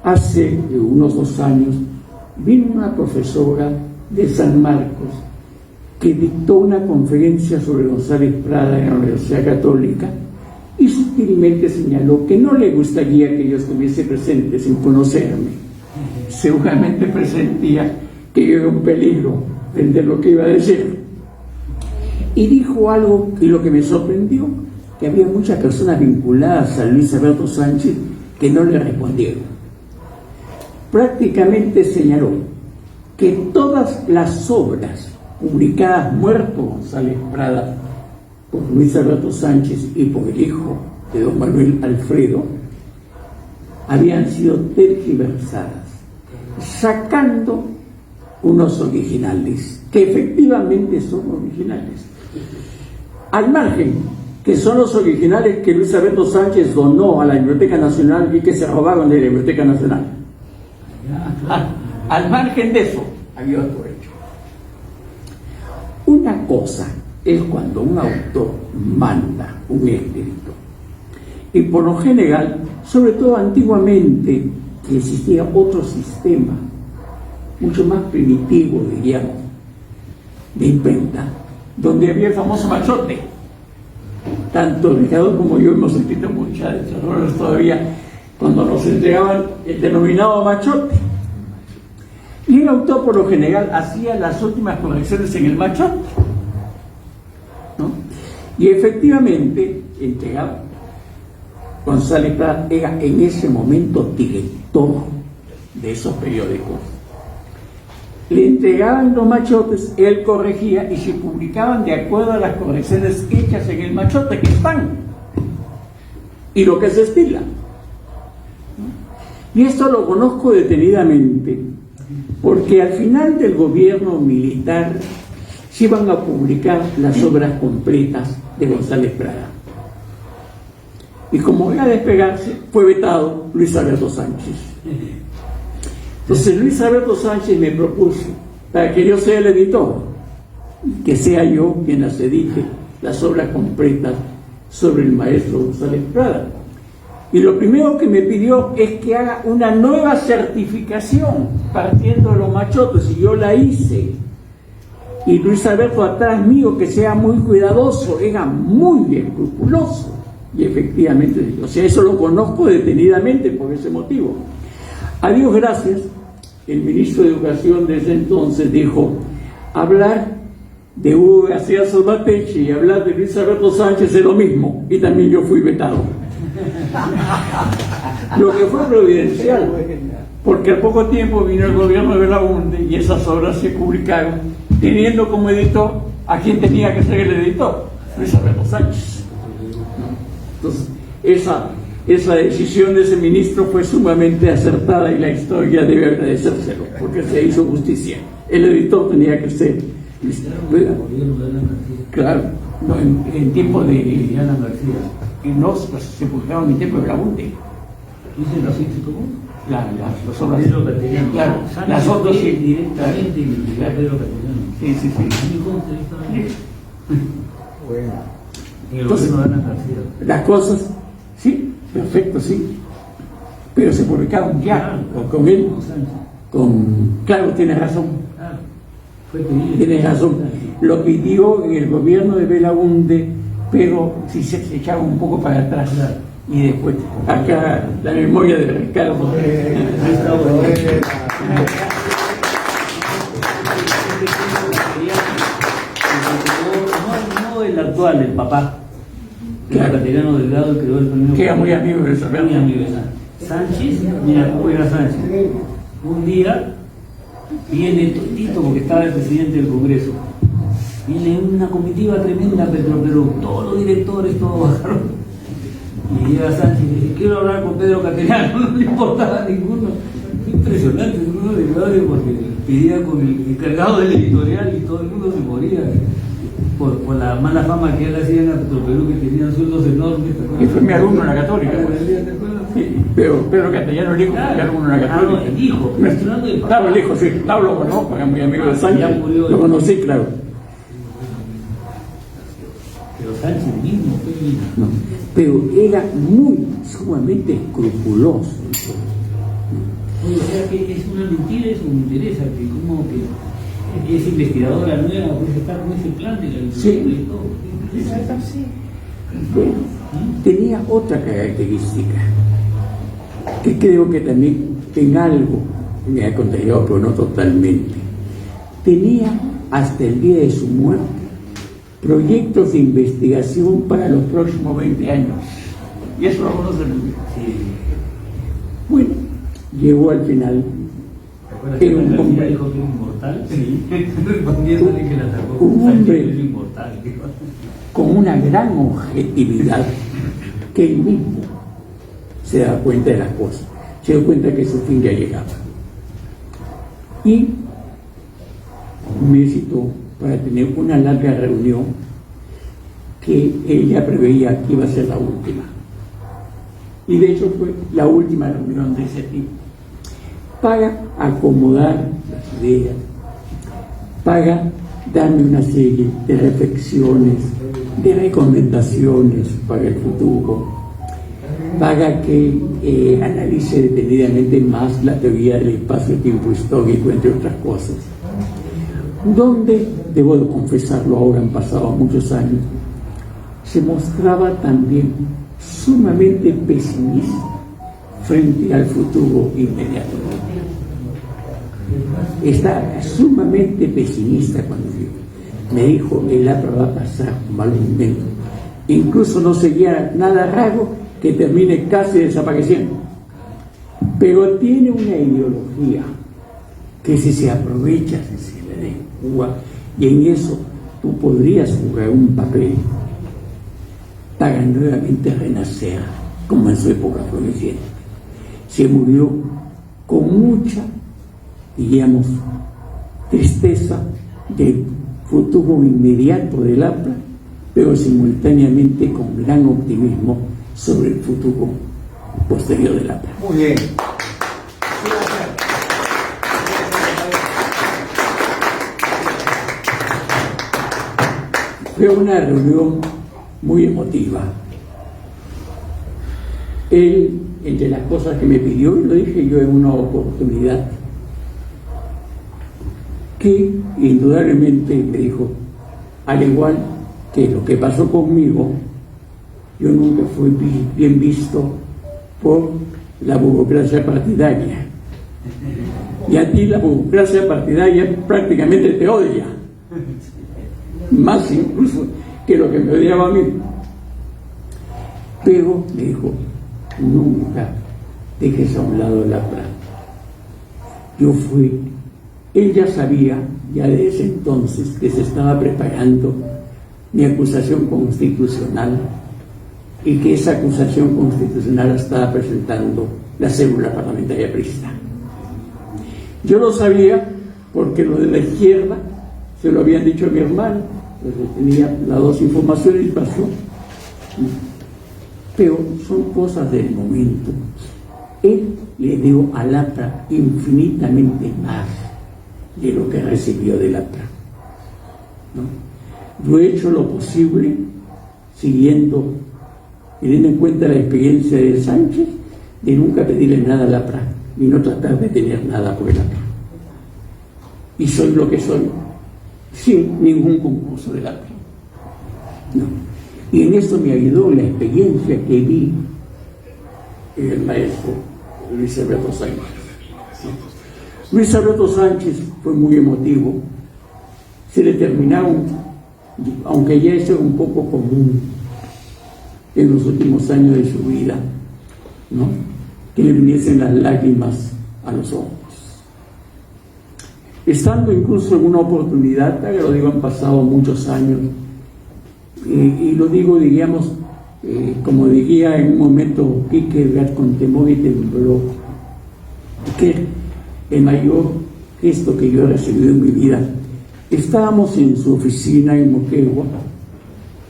Hace unos 2 años vino una profesora de San Marcos que dictó una conferencia sobre González Prada en la Universidad Católica y sutilmente señaló que no le gustaría que yo estuviese presente sin conocerme. Seguramente presentía que yo era un peligro frente a lo que iba a decir. Y dijo algo, y lo que me sorprendió, que había muchas personas vinculadas a Luis Alberto Sánchez que no le respondieron. Prácticamente señaló que todas las obras publicadas muerto González Prada por Luis Alberto Sánchez y por el hijo de don Manuel Alfredo habían sido tergiversadas, sacando unos originales, que efectivamente son originales, al margen que son los originales que Luis Alberto Sánchez donó a la Biblioteca Nacional y que se robaron de la Biblioteca Nacional. Al margen de eso, había otro hecho. Una cosa es cuando un autor manda un escrito, y por lo general, sobre todo antiguamente, que existía otro sistema, mucho más primitivo, diríamos, de imprenta, donde había el famoso machote. Tanto Ricardo como yo hemos escrito muchas de estas obras todavía, cuando nos entregaban el denominado machote. Y el autor por lo general hacía las últimas correcciones en el machote, ¿no? Y efectivamente entregaba. González Prada era en ese momento director de esos periódicos. Le entregaban los machotes, él corregía y se publicaban de acuerdo a las correcciones hechas en el machote que están y lo que se estila. Y esto lo conozco detenidamente porque al final del gobierno militar se iban a publicar las obras completas de González Prada. Y como iba a despegarse, fue vetado Luis Alberto Sánchez. Entonces Luis Alberto Sánchez me propuso, para que yo sea el editor, que sea yo quien las edite, las obras completas sobre el maestro González Prada. Y lo primero que me pidió es que haga una nueva certificación partiendo de los machotes, y yo la hice. Y Luis Alberto atrás mío, que sea muy cuidadoso, era muy escrupuloso. Y efectivamente, o sea, eso lo conozco detenidamente por ese motivo. A Dios gracias, el ministro de Educación de ese entonces dijo: hablar de Hugo García Salvatierra y hablar de Luis Alberto Sánchez es lo mismo, y también yo fui vetado. Lo que fue providencial, porque al poco tiempo vino el gobierno de Belaúnde y esas obras se publicaron, teniendo como editor a quien tenía que ser el editor, Luis Alberto Sánchez. Entonces, esa decisión de ese ministro fue sumamente acertada y la historia debe agradecérselo, porque se hizo justicia. El editor tenía que ser. Claro, no, en tiempo de Alan García. Y no, pues, se publicaron en tiempo de Belaúnde. Las obras. Claro, las otras sí. Directamente investigar Pedro Castellano. Sí. Bueno. Entonces, las cosas, sí, perfecto, sí, pero se publicaron ya con él, claro, tienes razón, tienes razón, lo pidió en el gobierno de Belaúnde, pero si se echaba un poco para atrás, y después, acá la memoria de Ricardo. No el actual, el papá, Claro. el Castellano Delgado, el creador del premio. Que era muy amigo de Sánchez. Muy amigo de Sánchez. Mira cómo era Sánchez. Un día viene todito, porque estaba el presidente del Congreso. Viene una comitiva tremenda a Petroperú, todos los directores, todos bajaron. Y llega Sánchez y dice: quiero hablar con Pedro Castellano. No le importaba a ninguno. Impresionante, uno de Claudio, porque pedía con el encargado del editorial y todo el mundo se moría por la mala fama que él hacía en Petroperú, que tenían sueldos enormes. Y fue mi alumno en la Católica. Sí, pero Pedro Castellano, el hijo, fue mi alumno en la Católica. El hijo, mencionando el papá. Claro, el hijo, sí, claro, lo conozco, era muy amigo de Sánchez. Ya murió. Lo conocí, claro. Pero Sánchez mismo fue No, pero era sumamente escrupuloso. Oye, o sea que es una mentira, eso me interesa, que como que es investigadora nueva, pues está con ese plan de la literatura y todo. Bueno, tenía otra característica que creo que también en algo me ha contagiado, pero no totalmente. Tenía hasta el día de su muerte proyectos de investigación para los próximos 20 años. Y eso lo conocen muy bien. Bueno, llegó al final. Era un hombre dijo que era inmortal. Sí. Respondiéndole que la atacó. Un hombre es inmortal. con una gran objetividad que él mismo se da cuenta de las cosas, se da cuenta que su fin ya llegaba. Y me citó para tener una larga reunión que ella preveía que iba a ser la última. Y de hecho fue la última reunión de ese tipo. Para acomodar las ideas, para darme una serie de reflexiones, de recomendaciones para el futuro, para que analice detenidamente más la teoría del espacio-tiempo histórico, entre otras cosas, donde, debo de confesarlo, ahora han pasado muchos años, se mostraba también sumamente pesimista frente al futuro inmediato. Está sumamente pesimista cuando me dijo el APRA va a pasar un mal momento. Incluso no sería nada raro que termine casi desapareciendo. Pero tiene una ideología que si se aprovecha, si se le descuba, y en eso tú podrías jugar un papel para nuevamente renacer, como en su época floreciente. Se murió con mucha, diríamos, tristeza del futuro inmediato del APRA, pero simultáneamente con gran optimismo sobre el futuro posterior del APRA. Muy bien. Fue una reunión muy emotiva. Él, entre las cosas que me pidió, y lo dije yo en una oportunidad, que indudablemente me dijo, al igual que lo que pasó conmigo, yo nunca fui bien visto por la burocracia partidaria. Y a ti la burocracia partidaria prácticamente te odia, más incluso que lo que me odiaba a mí. Pero me dijo, nunca dejes a un lado la APRA. Yo fui, él ya sabía, ya de ese entonces, que se estaba preparando mi acusación constitucional y que esa acusación constitucional la estaba presentando la célula parlamentaria aprista. Yo lo sabía porque lo de la izquierda se lo habían dicho a mi hermano, entonces tenía las dos informaciones y pasó. Pero son cosas del momento. Él le dio al APRA infinitamente más de lo que recibió del APRA, ¿no? Yo he hecho lo posible, teniendo en cuenta la experiencia de Sánchez, de nunca pedirle nada al APRA y no tratar de tener nada por el APRA. Y soy lo que soy, sin ningún concurso del APRA. No. Y en eso me ayudó la experiencia que vi en el maestro Luis Alberto Sánchez. Luis Alberto Sánchez fue muy emotivo. Se le terminaron, aunque ya eso era un poco común en los últimos años de su vida, ¿no?, que le viniesen las lágrimas a los ojos. Estando incluso en una oportunidad, ya lo digo, han pasado muchos años, y lo digo, diríamos, como diría en un momento Kierkegaard, con temor y temblor, que el mayor gesto que yo he recibido en mi vida. Estábamos en su oficina en Moquegua,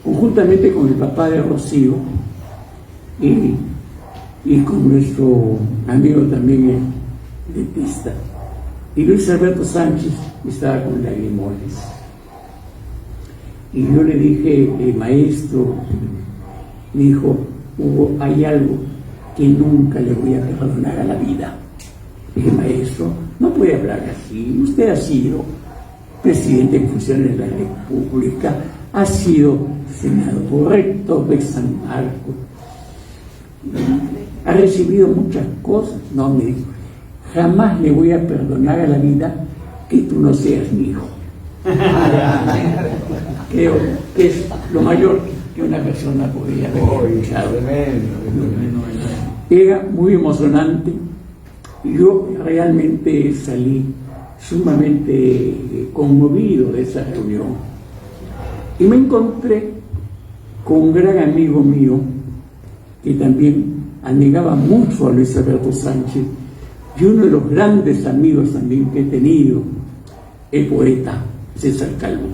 conjuntamente con el papá de Rocío y con nuestro amigo también dentista. Y Luis Alberto Sánchez estaba con lagrimones. Y yo le dije, maestro, me dijo, Hugo, hay algo que nunca le voy a perdonar a la vida. Dije, maestro, no puede hablar así. Usted ha sido presidente en funciones de la República, ha sido senador, rector de San Marcos, ha recibido muchas cosas. No, me dijo, jamás le voy a perdonar a la vida que tú no seas mi hijo. Creo que es lo mayor que una persona podría haber escuchado. Era muy emocionante. Yo realmente salí sumamente conmovido de esa reunión y me encontré con un gran amigo mío que también admiraba mucho a Luis Alberto Sánchez, y uno de los grandes amigos también que he tenido, el poeta César Calvo.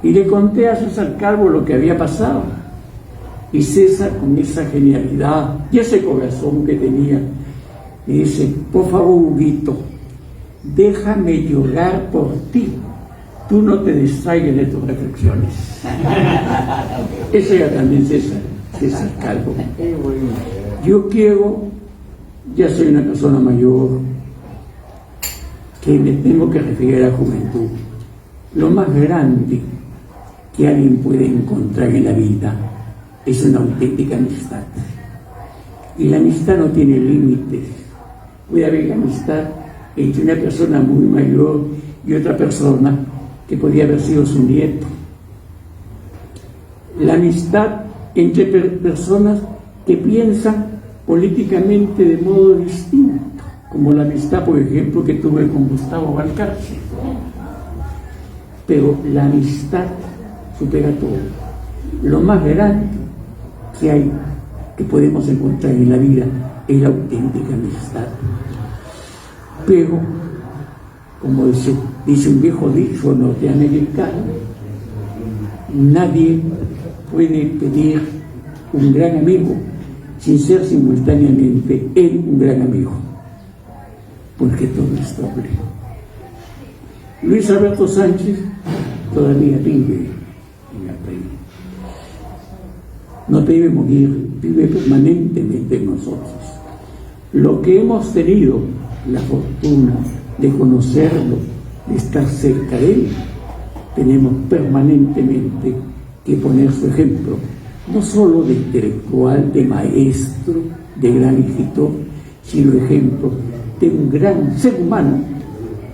Y le conté a César Calvo lo que había pasado. Y César, con esa genialidad y ese corazón que tenía, me dice: por favor, Huguito, déjame llorar por ti. Tú no te distraigas de tus reflexiones. Eso era también César Calvo. Yo quiero, ya soy una persona mayor, que me tengo que referir a la juventud. Lo más grande que alguien puede encontrar en la vida es una auténtica amistad. Y la amistad no tiene límites. Puede haber amistad entre una persona muy mayor y otra persona que podría haber sido su nieto. La amistad entre personas que piensan políticamente de modo distinto, como la amistad, por ejemplo, que tuve con Gustavo Valcárcel. Pero la amistad supera todo. Lo más grande que hay, que podemos encontrar en la vida, es la auténtica amistad. Pero, como dice un viejo dicho norteamericano, nadie puede pedir un gran amigo sin ser simultáneamente él un gran amigo, porque todo es doble. Luis Alberto Sánchez todavía vive en el país. No debe morir, vive permanentemente en nosotros. Lo que hemos tenido la fortuna de conocerlo, de estar cerca de él, tenemos permanentemente que poner su ejemplo, no solo de intelectual, de maestro, de gran escritor, sino ejemplo de un gran ser humano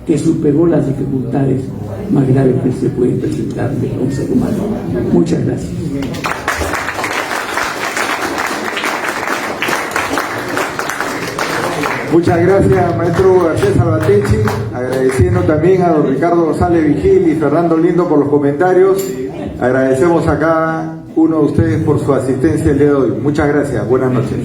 que superó las dificultades más graves que se pueden presentar de un ser humano. Muchas gracias. Muchas gracias, maestro Garcés Salvatecchi, agradeciendo también a don Ricardo González Vigil y Fernando Lindo por los comentarios. Agradecemos a cada uno de ustedes por su asistencia el día de hoy. Muchas gracias, buenas noches.